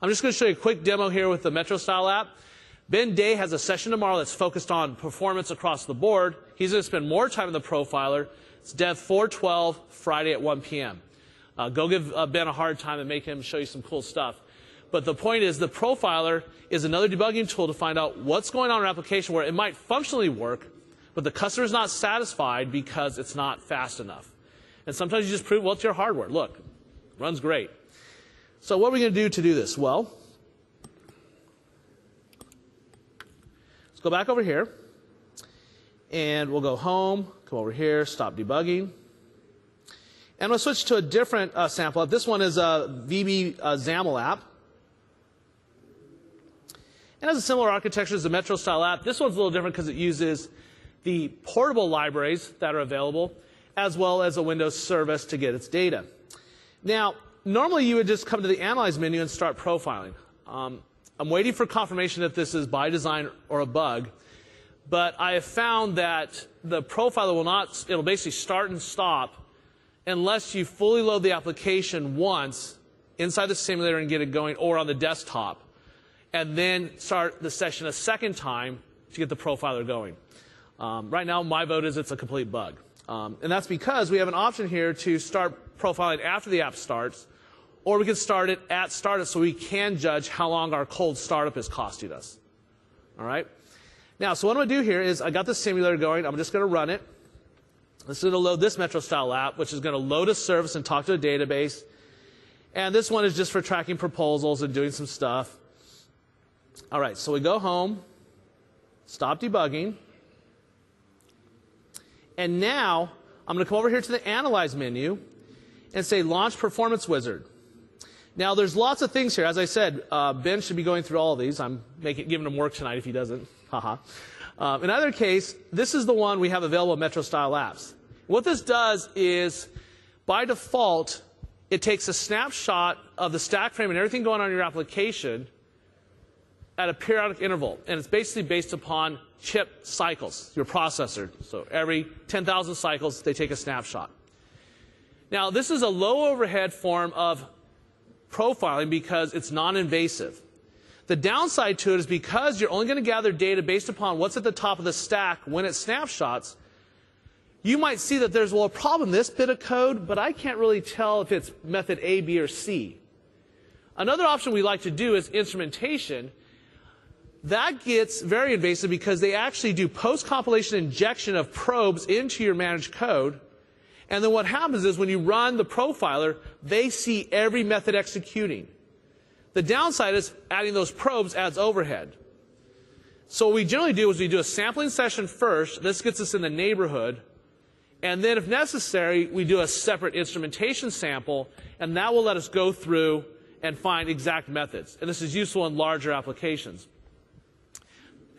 Speaker 1: I'm just going to show you a quick demo here with the Metro-style app. Ben Day has a session tomorrow that's focused on performance across the board. He's going to spend more time in the profiler. It's Dev 412, Friday at 1 p.m. Go give Ben a hard time and make him show you some cool stuff. But the point is the profiler is another debugging tool to find out what's going on in your application where it might functionally work, but the customer is not satisfied because it's not fast enough. And sometimes you just prove, well, it's your hardware. Look, runs great. So what are we going to do this? Well, let's go back over here, and we'll go home, come over here, stop debugging. And we'll switch to a different sample app. This one is a VB XAML app. It has a similar architecture as the Metro-style app. This one's a little different because it uses the portable libraries that are available, as well as a Windows service to get its data. Now, normally you would just come to the Analyze menu and start profiling. I'm waiting for confirmation if this is by design or a bug, but I have found that the profiler will not, it'll basically start and stop unless you fully load the application once inside the simulator and get it going, or on the desktop, and then start the session a second time to get the profiler going. Right now, my vote is it's a complete bug. And that's because we have an option here to start profiling after the app starts, or we can start it at startup so we can judge how long our cold startup is costing us. All right? Now, so what I'm going to do here is I got the simulator going. I'm just going to run it. This is going to load this Metro-style app, which is going to load a service and talk to a database. And this one is just for tracking proposals and doing some stuff. All right, so we go home, stop debugging. And now I'm going to come over here to the Analyze menu and say Launch Performance Wizard. Now, there's lots of things here. As I said, Ben should be going through all of these. I'm giving him work tonight if he doesn't. Haha. In either case, this is the one we have available in Metro-style apps. What this does is, by default, it takes a snapshot of the stack frame and everything going on in your application at a periodic interval. And it's basically based upon chip cycles, your processor. So every 10,000 cycles, they take a snapshot. Now, this is a low overhead form of profiling because it's non-invasive. The downside to it is because you're only going to gather data based upon what's at the top of the stack when it snapshots, you might see that there's, well, a problem in this bit of code, but I can't really tell if it's method A, B, or C. Another option we like to do is instrumentation. That gets very invasive because they actually do post-compilation injection of probes into your managed code. And then what happens is when you run the profiler, they see every method executing. The downside is adding those probes adds overhead. So what we generally do is we do a sampling session first. This gets us in the neighborhood. And then if necessary, we do a separate instrumentation sample, and that will let us go through and find exact methods. And this is useful in larger applications.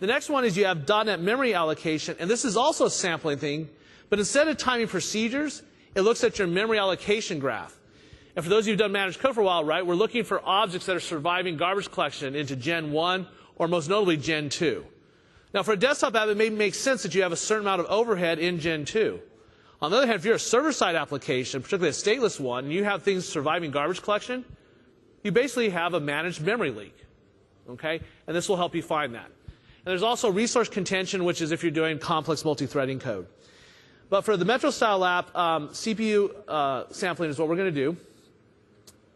Speaker 1: The next one is you have .NET memory allocation, and this is also a sampling thing, but instead of timing procedures, it looks at your memory allocation graph. And for those of you who've done managed code for a while, right, we're looking for objects that are surviving garbage collection into Gen 1, or most notably Gen 2. Now, for a desktop app, it may make sense that you have a certain amount of overhead in Gen 2. On the other hand, if you're a server-side application, particularly a stateless one, and you have things surviving garbage collection, you basically have a managed memory leak. Okay? And this will help you find that. And there's also resource contention, which is if you're doing complex multi-threading code. But for the Metro-style app, CPU sampling is what we're going to do.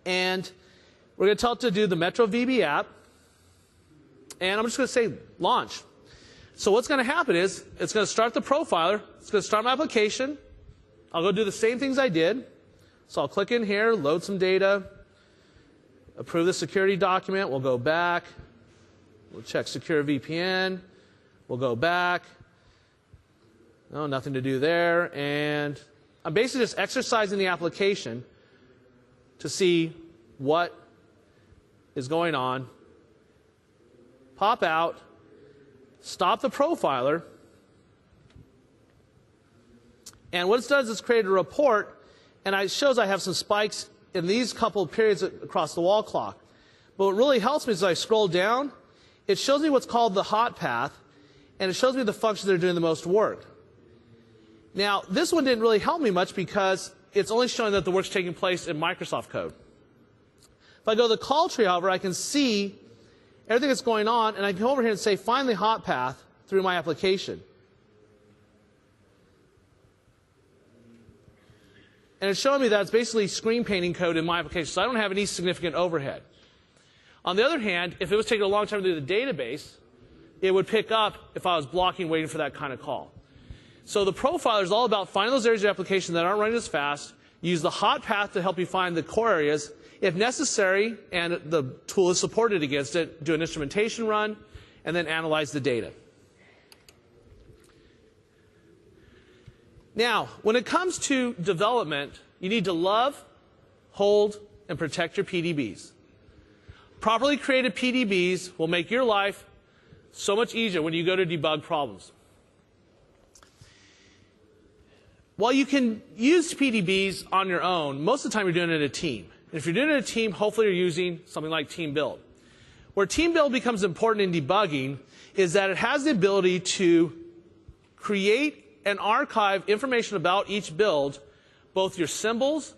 Speaker 1: And we're going to tell it to do the Metro VB app. And I'm just going to say launch. So what's going to happen is it's going to start the profiler. It's going to start my application. I'll go do the same things I did. So I'll click in here, load some data, approve the security document. We'll go back. We'll check secure VPN. We'll go back. No, nothing to do there. And I'm basically just exercising the application to see what is going on. Pop out. Stop the profiler. And what it does is create a report, and it shows I have some spikes in these couple of periods across the wall clock. But what really helps me is as I scroll down, it shows me what's called the hot path, and it shows me the functions that are doing the most work. Now, this one didn't really help me much because it's only showing that the work's taking place in Microsoft code. If I go to the call tree, however, I can see everything that's going on, and I can go over here and say, find the hot path through my application. And it's showing me that it's basically screen painting code in my application, so I don't have any significant overhead. On the other hand, if it was taking a long time to do the database, it would pick up if I was blocking, waiting for that kind of call. So the profiler is all about finding those areas of your application that aren't running as fast, use the hot path to help you find the core areas. If necessary, and the tool is supported against it, do an instrumentation run, and then analyze the data. Now, when it comes to development, you need to love, hold, and protect your PDBs. Properly created PDBs will make your life so much easier when you go to debug problems. While you can use PDBs on your own, most of the time you're doing it in a team. And if you're doing it in a team, hopefully you're using something like Team Build. Where Team Build becomes important in debugging is that it has the ability to create and archive information about each build, both your symbols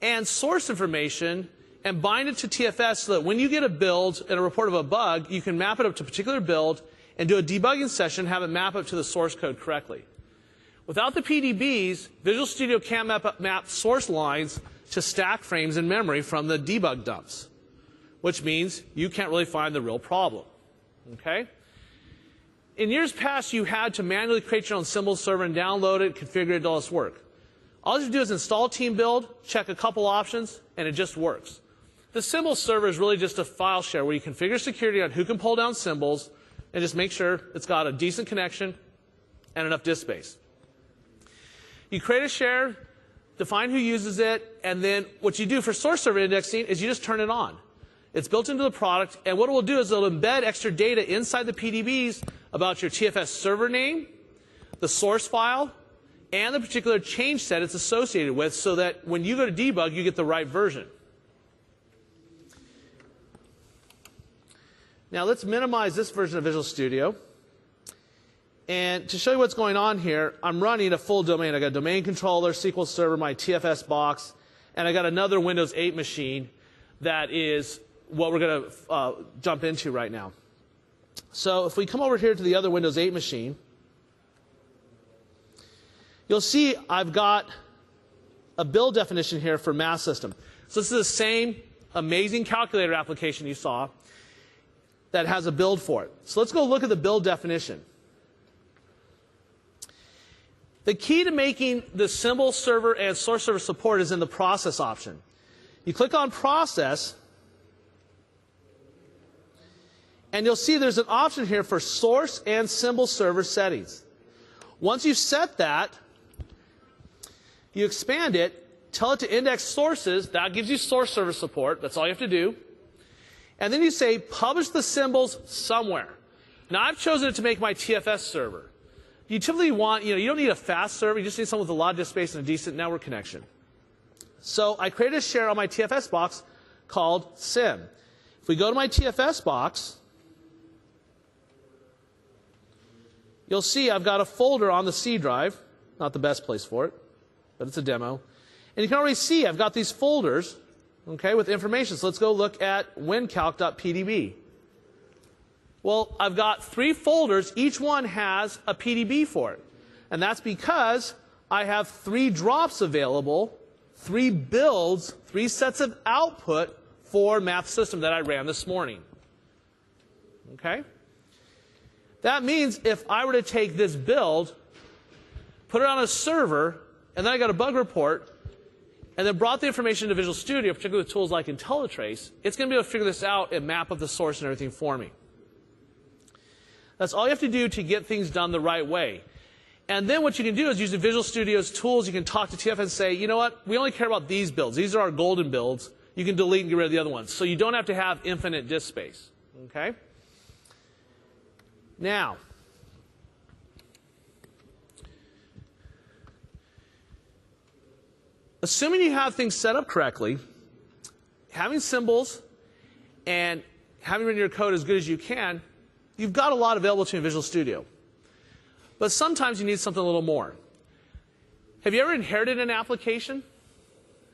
Speaker 1: and source information, and bind it to TFS so that when you get a build and a report of a bug, you can map it up to a particular build and do a debugging session, have it map up to the source code correctly. Without the PDBs, Visual Studio can't map source lines to stack frames in memory from the debug dumps, which means you can't really find the real problem. Okay? In years past, you had to manually create your own symbol server and download it, configure it, do all this work. All you have to do is install Team Build, check a couple options, and it just works. The symbol server is really just a file share where you configure security on who can pull down symbols and just make sure it's got a decent connection and enough disk space. You create a share, define who uses it, and then what you do for source server indexing is you just turn it on. It's built into the product, and what it will do is it'll embed extra data inside the PDBs about your TFS server name, the source file, and the particular change set it's associated with so that when you go to debug, you get the right version. Now let's minimize this version of Visual Studio. And to show you what's going on here, I'm running a full domain. I got a domain controller, SQL Server, my TFS box, and I got another Windows 8 machine that is what we're going to jump into right now. So if we come over here to the other Windows 8 machine, you'll see I've got a build definition here for Math System. So this is the same amazing calculator application you saw that has a build for it. So let's go look at the build definition. The key to making the symbol server and source server support is in the process option. You click on process, and you'll see there's an option here for source and symbol server settings. Once you've set that, you expand it, tell it to index sources. That gives you source server support. That's all you have to do. And then you say publish the symbols somewhere. Now I've chosen it to make my TFS server. You typically want, you don't need a fast server. You just need someone with a lot of disk space and a decent network connection. So I created a share on my TFS box called sim. If we go to my TFS box, you'll see I've got a folder on the C drive. Not the best place for it, but it's a demo. And you can already see I've got these folders, okay, with information. So let's go look at wincalc.pdb. Well, I've got 3 folders. Each one has a PDB for it. And that's because I have 3 drops available, 3 builds, 3 sets of output for Math System that I ran this morning. Okay? That means if I were to take this build, put it on a server, and then I got a bug report, and then brought the information to Visual Studio, particularly with tools like IntelliTrace, it's going to be able to figure this out and map up the source and everything for me. That's all you have to do to get things done the right way. And then what you can do is using Visual Studio's tools, you can talk to TF and say, you know what, we only care about these builds. These are our golden builds. You can delete and get rid of the other ones. So you don't have to have infinite disk space. Okay? Now, assuming you have things set up correctly, having symbols and having written your code as good as you can, you've got a lot available to you in Visual Studio. But sometimes you need something a little more. Have you ever inherited an application?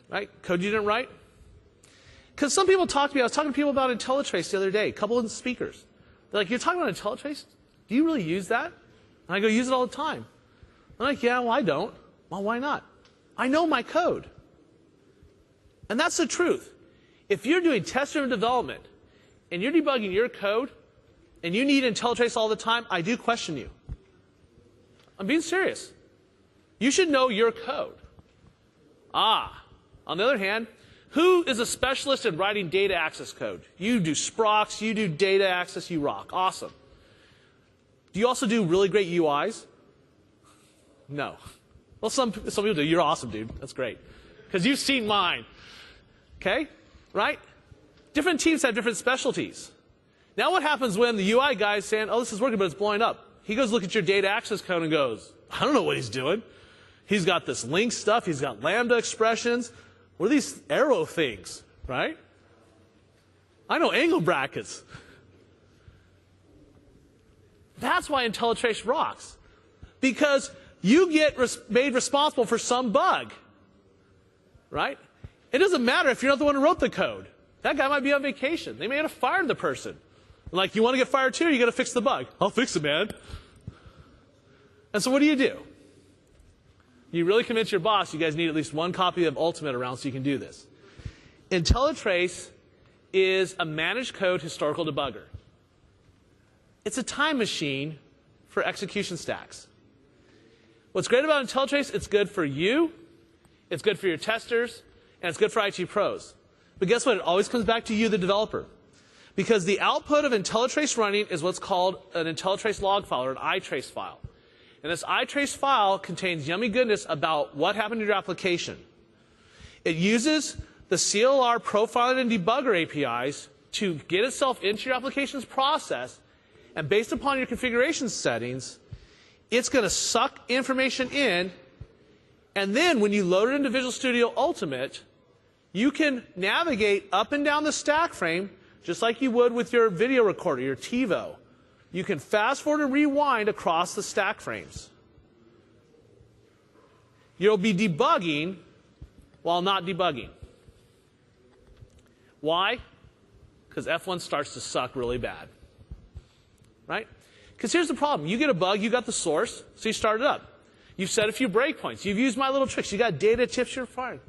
Speaker 1: Right? Code you didn't write? Because some people talk to me, I was talking to people about IntelliTrace the other day, a couple of speakers. They're like, you're talking about IntelliTrace? Do you really use that? And I go, use it all the time. I'm like, yeah, well, I don't. Well, why not? I know my code. And that's the truth. If you're doing test-driven development and you're debugging your code and you need IntelliTrace all the time, I do question you. I'm being serious. You should know your code. On the other hand, who is a specialist in writing data access code? You do Sprox, you do data access, you rock. Awesome. Do you also do really great UIs? No. Well, some people do. You're awesome, dude. That's great. Because you've seen mine. Okay? Right? Different teams have different specialties. Now what happens when the UI guy is saying, oh, this is working, but it's blowing up? He goes look at your data access code and goes, I don't know what he's doing. He's got this link stuff. He's got Lambda expressions. What are these arrow things? Right? I know angle brackets. That's why IntelliTrace rocks. Because you get made responsible for some bug. Right? It doesn't matter if you're not the one who wrote the code. That guy might be on vacation. They may have fired the person. Like, you want to get fired too, or you got to fix the bug? I'll fix it, man. And so what do? You really convince your boss you guys need at least one copy of Ultimate around so you can do this. IntelliTrace is a managed code historical debugger. It's a time machine for execution stacks. What's great about IntelliTrace, it's good for you, it's good for your testers, and it's good for IT pros. But guess what? It always comes back to you, the developer. Because the output of IntelliTrace running is what's called an IntelliTrace log file, or an iTrace file. And this iTrace file contains yummy goodness about what happened to your application. It uses the CLR profiling and debugger APIs to get itself into your application's process, and based upon your configuration settings, it's going to suck information in, and then when you load it into Visual Studio Ultimate, you can navigate up and down the stack frame just like you would with your video recorder, your TiVo. You can fast forward and rewind across the stack frames. You'll be debugging while not debugging. Why? Because F1 starts to suck really bad. Right? Because here's the problem. You get a bug, you got the source, so you start it up. You've set a few breakpoints. You've used my little tricks. You got data tips you're firing.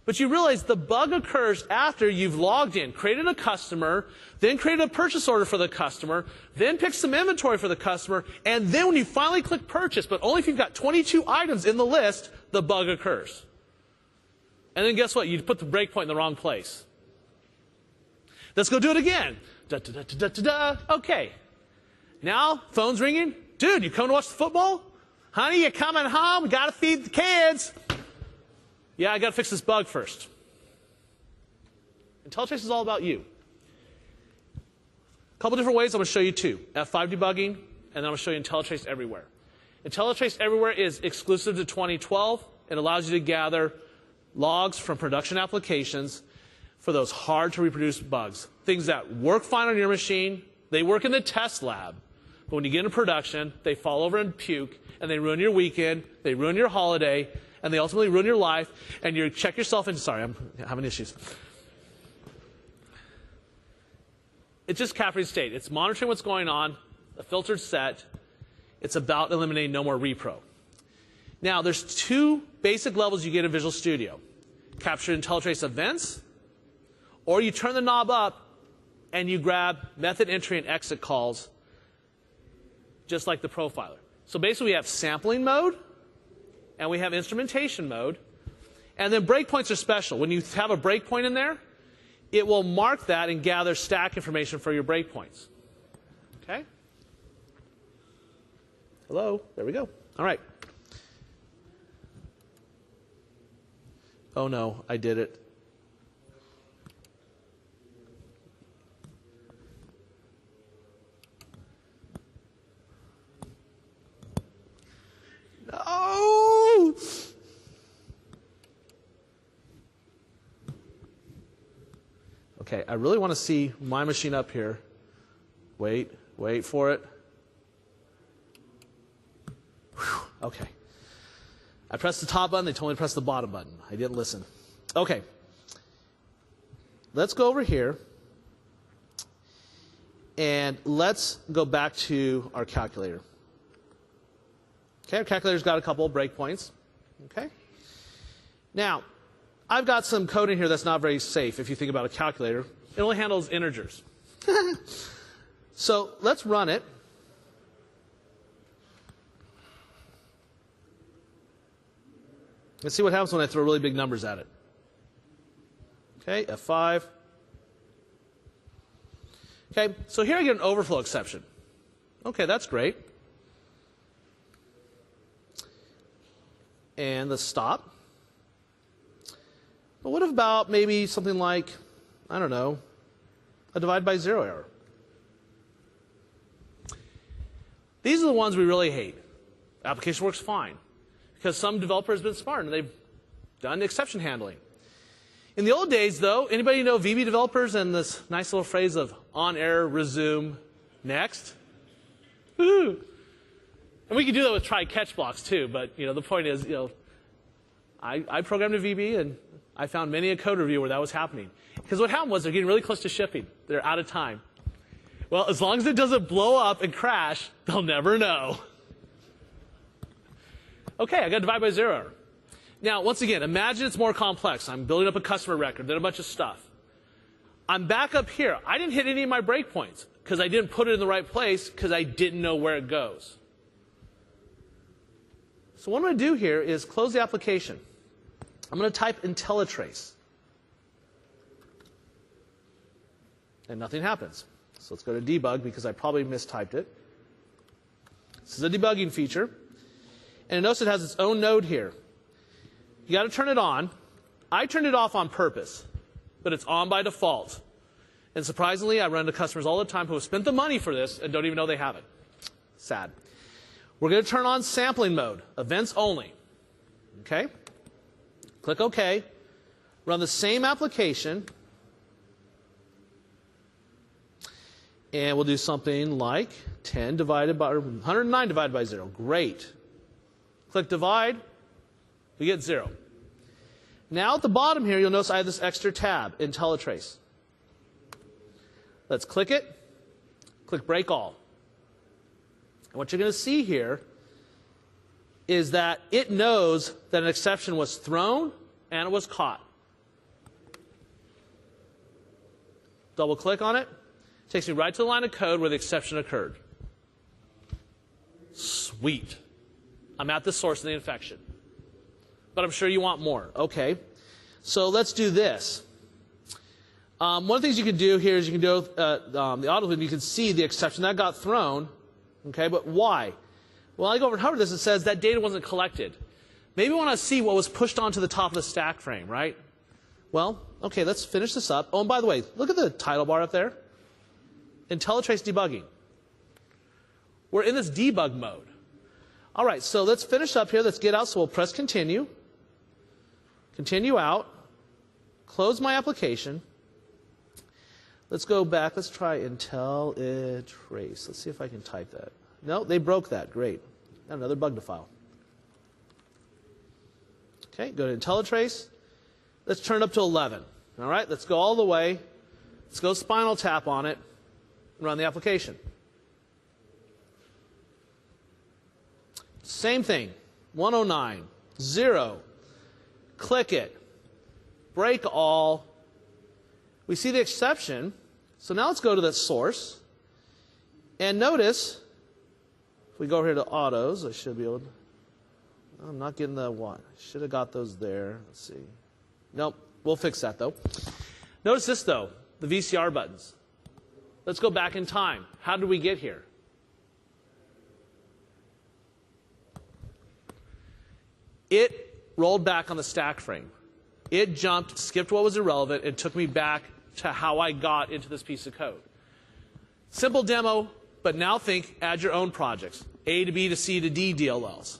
Speaker 1: But you realize the bug occurs after you've logged in, created a customer, then created a purchase order for the customer, then picked some inventory for the customer, and then when you finally click purchase, but only if you've got 22 items in the list, the bug occurs. And then guess what? You put the breakpoint in the wrong place. Let's go do it again. Da, da, da, da, da, da. Okay. Now, phone's ringing. Dude, you coming to watch the football? Honey, you coming home? Got to feed the kids. Yeah, I got to fix this bug first. IntelliTrace is all about you. A couple different ways. I'm going to show you two. F5 debugging, and then I'm going to show you IntelliTrace Everywhere. IntelliTrace Everywhere is exclusive to 2012. It allows you to gather logs from production applications for those hard to reproduce bugs. Things that work fine on your machine, they work in the test lab, but when you get into production, they fall over and puke, and they ruin your weekend, they ruin your holiday, and they ultimately ruin your life, and you check yourself into, sorry, I'm having issues. It's just capturing state. It's monitoring what's going on, a filtered set. It's about eliminating no more repro. Now, there's two basic levels you get in Visual Studio. Capture IntelliTrace events, or you turn the knob up and you grab method entry and exit calls just like the profiler. So basically we have sampling mode, and we have instrumentation mode, and then breakpoints are special. When you have a breakpoint in there, it will mark that and gather stack information for your breakpoints. Okay? Hello? There we go. All right. Oh no, I did it. No! Okay, I really want to see my machine up here. Wait for it. Whew, okay. I pressed the top button, they told me to press the bottom button. I didn't listen. Okay. Let's go over here. And let's go back to our calculator. Okay, our calculator's got a couple of breakpoints. Okay. Now, I've got some code in here that's not very safe if you think about a calculator. It only handles integers. So let's run it. Let's see what happens when I throw really big numbers at it. Okay, F5. Okay, so here I get an overflow exception. Okay, that's great. And let's stop. But what about maybe something like, I don't know, a divide by zero error? These are the ones we really hate. Application works fine. Because some developer has been smart and they've done exception handling. In the old days, though, anybody know VB developers and this nice little phrase of on error, resume, next? Woo! And we could do that with try catch blocks too, but the point is, I programmed a VB and I found many a code review where that was happening. Because what happened was they're getting really close to shipping. They're out of time. Well, as long as it doesn't blow up and crash, they'll never know. Okay, I got divide by zero error. Now, once again, imagine it's more complex. I'm building up a customer record, then a bunch of stuff. I'm back up here. I didn't hit any of my breakpoints because I didn't put it in the right place because I didn't know where it goes. So what I'm going to do here is close the application. I'm going to type IntelliTrace. And nothing happens. So let's go to debug because I probably mistyped it. This is a debugging feature. And notice it has its own node here. You got to turn it on. I turned it off on purpose, but it's on by default. And surprisingly, I run into customers all the time who have spent the money for this and don't even know they have it. Sad. We're going to turn on sampling mode, events only. Okay? Click OK. Run the same application. And we'll do something like 10 divided by, or 109 divided by 0. Great. Click divide. We get 0. Now at the bottom here, you'll notice I have this extra tab, IntelliTrace. Let's click it. Click break all. And what you're going to see here is that it knows that an exception was thrown and it was caught. Double click on it. Takes me right to the line of code where the exception occurred. Sweet. I'm at the source of the infection. But I'm sure you want more. Okay. So let's do this. One of the things you can do here is you can do the autocomplete. You can see the exception that got thrown. Okay, but why? Well, I go over and hover this. It says that data wasn't collected. Maybe we want to see what was pushed onto the top of the stack frame, right? Well, okay, let's finish this up. Oh, and by the way, look at the title bar up there. IntelliTrace debugging. We're in this debug mode. All right, so let's finish up here. Let's get out. So we'll press continue. Continue out. Close my application. Let's go back. Let's try IntelliTrace. Let's see if I can type that. No, they broke that. Great. Another bug to file. Okay, go to IntelliTrace. Let's turn it up to 11. All right, let's go all the way. Let's go Spinal Tap on it and run the application. Same thing. 109, 0. Click it. Break all. We see the exception. So now let's go to the source. And notice If we go over here to autos, I should be able to. I'm not getting the one. Should have got those there. Let's see. Nope. We'll fix that, though. Notice this, though, the VCR buttons. Let's go back in time. How did we get here? It rolled back on the stack frame. It jumped, skipped what was irrelevant, and took me back to how I got into this piece of code. Simple demo, but now think, add your own projects. A to B to C to D DLLs.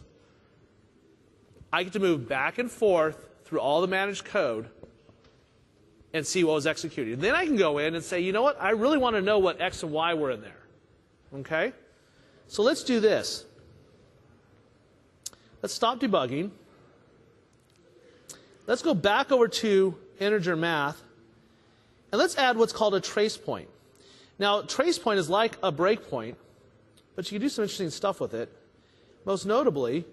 Speaker 1: I get to move back and forth through all the managed code and see what was executed. And then I can go in and say, you know what? I really want to know what X and Y were in there. Okay? So let's do this. Let's stop debugging. Let's go back over to integer math. And let's add what's called a trace point. Now, trace point is like a breakpoint, but you can do some interesting stuff with it. Most notably,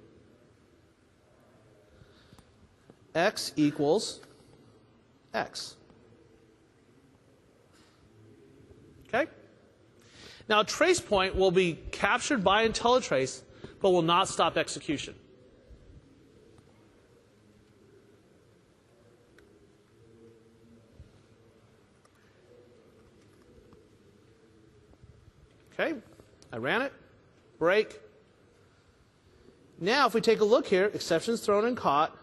Speaker 1: x equals x. Okay? Now, a trace point will be captured by IntelliTrace, but will not stop execution. Okay, I ran it, break. Now, if we take a look here, exceptions thrown and caught,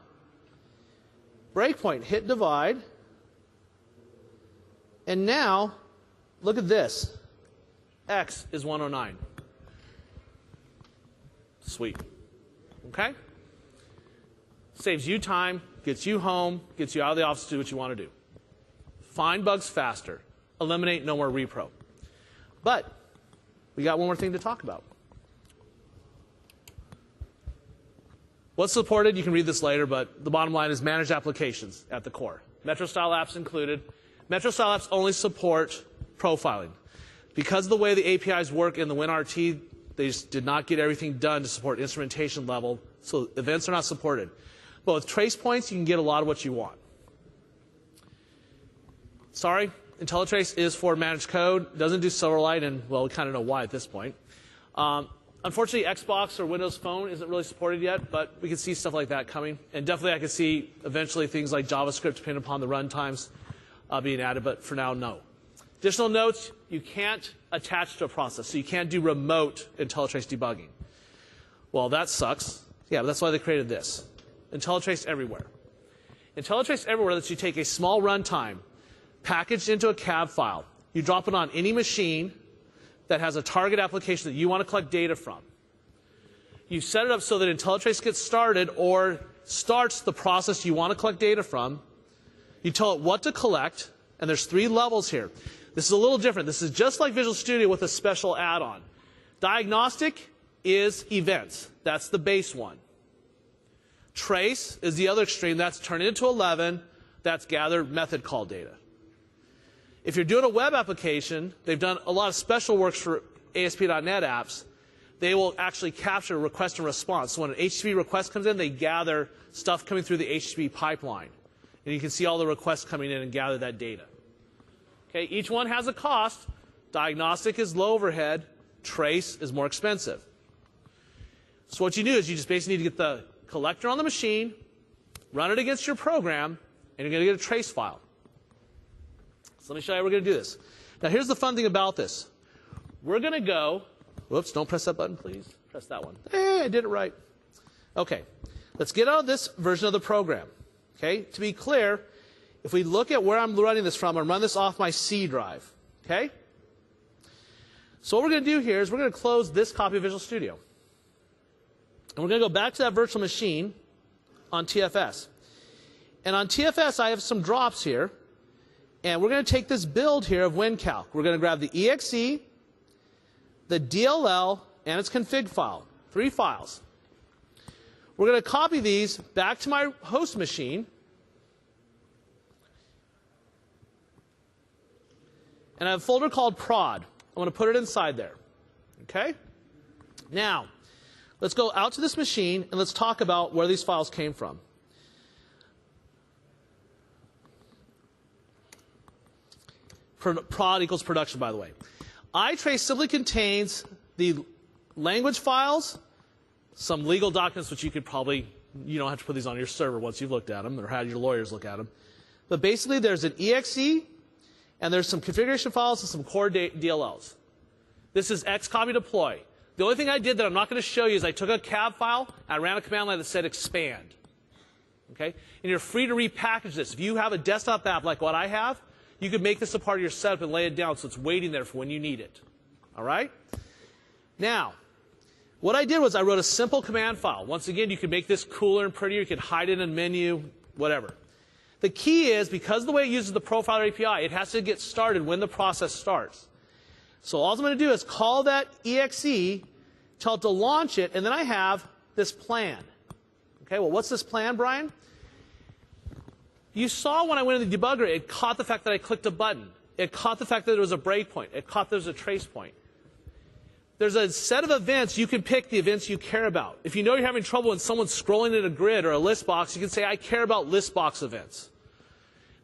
Speaker 1: breakpoint, hit divide, and now, look at this. X is 109. Sweet. Okay? Saves you time, gets you home, gets you out of the office to do what you want to do. Find bugs faster. Eliminate no more repro. But we got one more thing to talk about. What's supported, you can read this later, but the bottom line is managed applications at the core. Metro-style apps included. Metro-style apps only support profiling. Because of the way the APIs work in the WinRT, they just did not get everything done to support instrumentation level, so events are not supported. But with trace points, you can get a lot of what you want. Sorry, IntelliTrace is for managed code, doesn't do Silverlight, and, well, we kind of know why at this point. Unfortunately, Xbox or Windows Phone isn't really supported yet, but we can see stuff like that coming. And definitely I can see eventually things like JavaScript, depending upon the runtimes, being added, but for now, no. Additional notes, you can't attach to a process, so you can't do remote IntelliTrace debugging. Well, that sucks. Yeah, but that's why they created this. IntelliTrace Everywhere. IntelliTrace Everywhere lets you take a small runtime, packaged into a cab file. You drop it on any machine that has a target application that you want to collect data from. You set it up so that IntelliTrace gets started or starts the process you want to collect data from. You tell it what to collect, and there's 3 levels here. This is a little different. This is just like Visual Studio with a special add-on. Diagnostic is events. That's the base one. Trace is the other extreme. That's turn it into 11. That's gather method call data. If you're doing a web application, they've done a lot of special works for ASP.NET apps. They will actually capture request and response. So when an HTTP request comes in, they gather stuff coming through the HTTP pipeline. And you can see all the requests coming in and gather that data. Okay, each one has a cost. Diagnostic is low overhead. Trace is more expensive. So what you do is you just basically need to get the collector on the machine, run it against your program, and you're going to get a trace file. So let me show you how we're going to do this. Now here's the fun thing about this. We're going to go, whoops, don't press that button, please. Press that one. Hey, I did it right. Okay, let's get out of this version of the program. Okay, to be clear, if we look at where I'm running this from, I'm running this off my C drive. Okay? So what we're going to do here is we're going to close this copy of Visual Studio. And we're going to go back to that virtual machine on TFS. And on TFS, I have some drops here. And we're going to take this build here of WinCalc. We're going to grab the exe, the DLL, and its config file. 3 files. We're going to copy these back to my host machine. And I have a folder called prod. I'm going to put it inside there. Okay? Now, let's go out to this machine and let's talk about where these files came from. Prod equals production, by the way. iTrace simply contains the language files, some legal documents, which you could probably, you don't have to put these on your server once you've looked at them or had your lawyers look at them. But basically, there's an exe, and there's some configuration files and some core DLLs. This is xcopy deploy. The only thing I did that I'm not going to show you is I took a cab file, I ran a command line that said expand. Okay? And you're free to repackage this. If you have a desktop app like what I have, you could make this a part of your setup and lay it down so it's waiting there for when you need it. All right? Now, what I did was I wrote a simple command file. Once again, you can make this cooler and prettier. You can hide it in a menu, whatever. The key is, because of the way it uses the Profiler API, it has to get started when the process starts. So all I'm going to do is call that exe, tell it to launch it, and then I have this plan. Okay, well, what's this plan, Brian? You saw when I went in the debugger, it caught the fact that I clicked a button. It caught the fact that there was a breakpoint. It caught there was a trace point. There's a set of events. You can pick the events you care about. If you know you're having trouble when someone's scrolling in a grid or a list box, you can say, I care about list box events.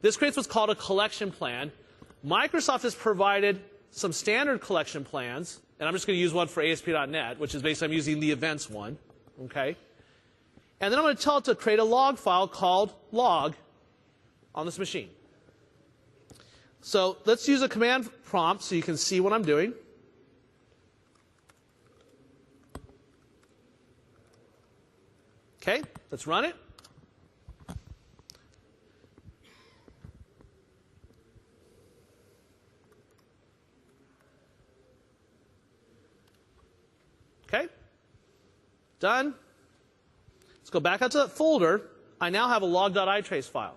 Speaker 1: This creates what's called a collection plan. Microsoft has provided some standard collection plans, and I'm just going to use one for ASP.NET, which is basically I'm using the events one. Okay? And then I'm going to tell it to create a log file called log on this machine. So let's use a command prompt so you can see what I'm doing. Okay, let's run it. Okay, done. Let's go back out to that folder. I now have a log.itrace file.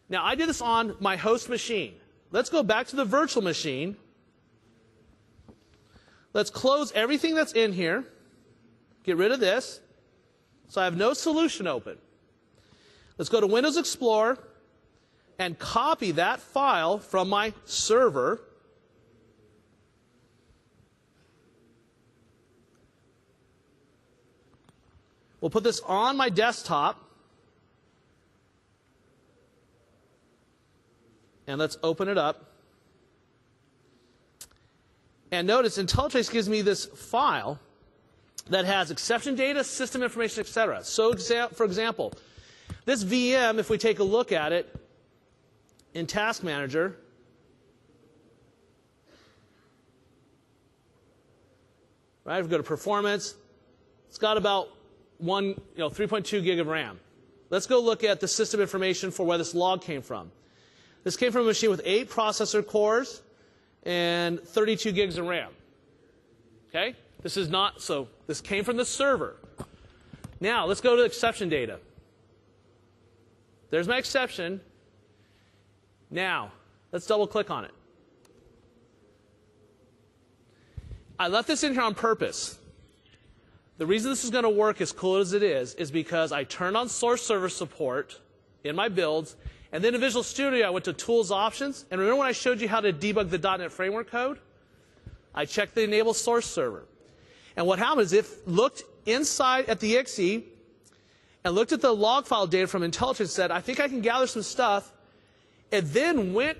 Speaker 1: Now, I did this on my host machine. Let's go back to the virtual machine. Let's close everything that's in here. Get rid of this. So I have no solution open. Let's go to Windows Explorer and copy that file from my server. We'll put this on my desktop. And let's open it up. And notice IntelliTrace gives me this file that has exception data, system information, etc. So, for example, this VM, if we take a look at it in Task Manager, right? If we go to Performance, it's got about 3.2 gig of RAM. Let's go look at the system information for where this log came from. This came from a machine with 8 processor cores and 32 gigs of RAM. Okay? This is not, so this came from the server. Now, let's go to exception data. There's my exception. Now, let's double click on it. I left this in here on purpose. The reason this is going to work as cool as it is because I turned on source server support in my builds, and then in Visual Studio, I went to Tools Options, and remember when I showed you how to debug the .NET Framework code? I checked the Enable Source Server. And what happened is it looked inside at the exe and looked at the log file data from IntelliTrace and said, I think I can gather some stuff. It then went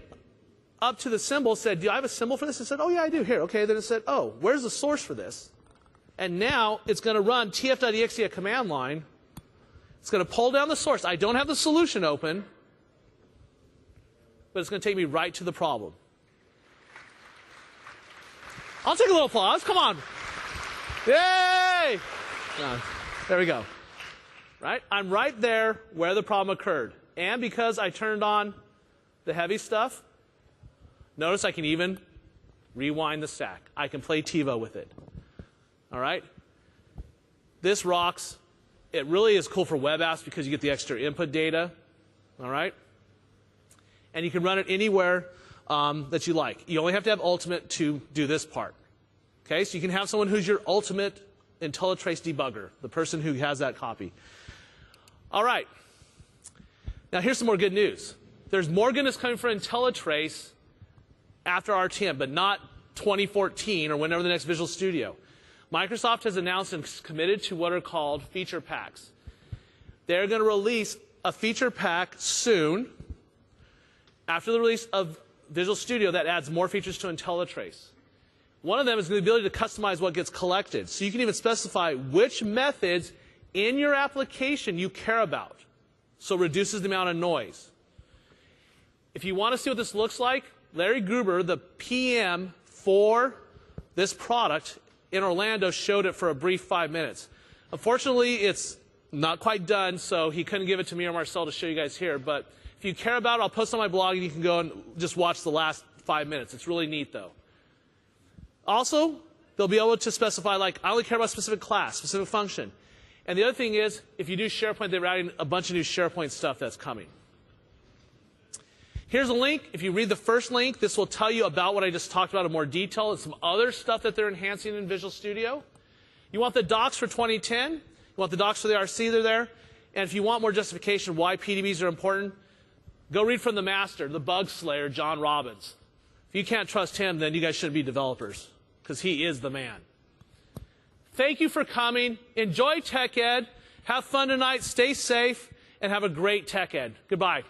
Speaker 1: up to the symbol, said, do I have a symbol for this? I said, oh, yeah, I do. Here. Okay. Then it said, oh, where's the source for this? And now it's going to run tf.exe, a command line. It's going to pull down the source. I don't have the solution open, but it's going to take me right to the problem. I'll take a little applause. Come on. Yay! There we go. Right? I'm right there where the problem occurred. And because I turned on the heavy stuff, notice I can even rewind the stack. I can play TiVo with it. All right? This rocks. It really is cool for web apps because you get the extra input data. All right? And you can run it anywhere that you like. You only have to have Ultimate to do this part. Okay? So you can have someone who's your ultimate IntelliTrace debugger, the person who has that copy. All right. Now here's some more good news. There's more goodness coming for IntelliTrace after RTM, but not 2014 or whenever the next Visual Studio. Microsoft has announced and committed to what are called feature packs. They're going to release a feature pack soon after the release of Visual Studio that adds more features to IntelliTrace. One of them is the ability to customize what gets collected. So you can even specify which methods in your application you care about. So it reduces the amount of noise. If you want to see what this looks like, Larry Gruber, the PM for this product in Orlando, showed it for a brief 5 minutes. Unfortunately, it's not quite done, so he couldn't give it to me or Marcel to show you guys here. But if you care about it, I'll post on my blog, and you can go and just watch the last 5 minutes. It's really neat, though. Also, they'll be able to specify, like, I only care about a specific class, specific function. And the other thing is, if you do SharePoint, they're adding a bunch of new SharePoint stuff that's coming. Here's a link. If you read the first link, this will tell you about what I just talked about in more detail and some other stuff that they're enhancing in Visual Studio. You want the docs for 2010. You want the docs for the RC, they're there. And if you want more justification why PDBs are important, go read from the master, the bug slayer, John Robbins. If you can't trust him, then you guys shouldn't be developers, because he is the man. Thank you for coming. Enjoy TechEd. Have fun tonight. Stay safe. And have a great TechEd. Goodbye.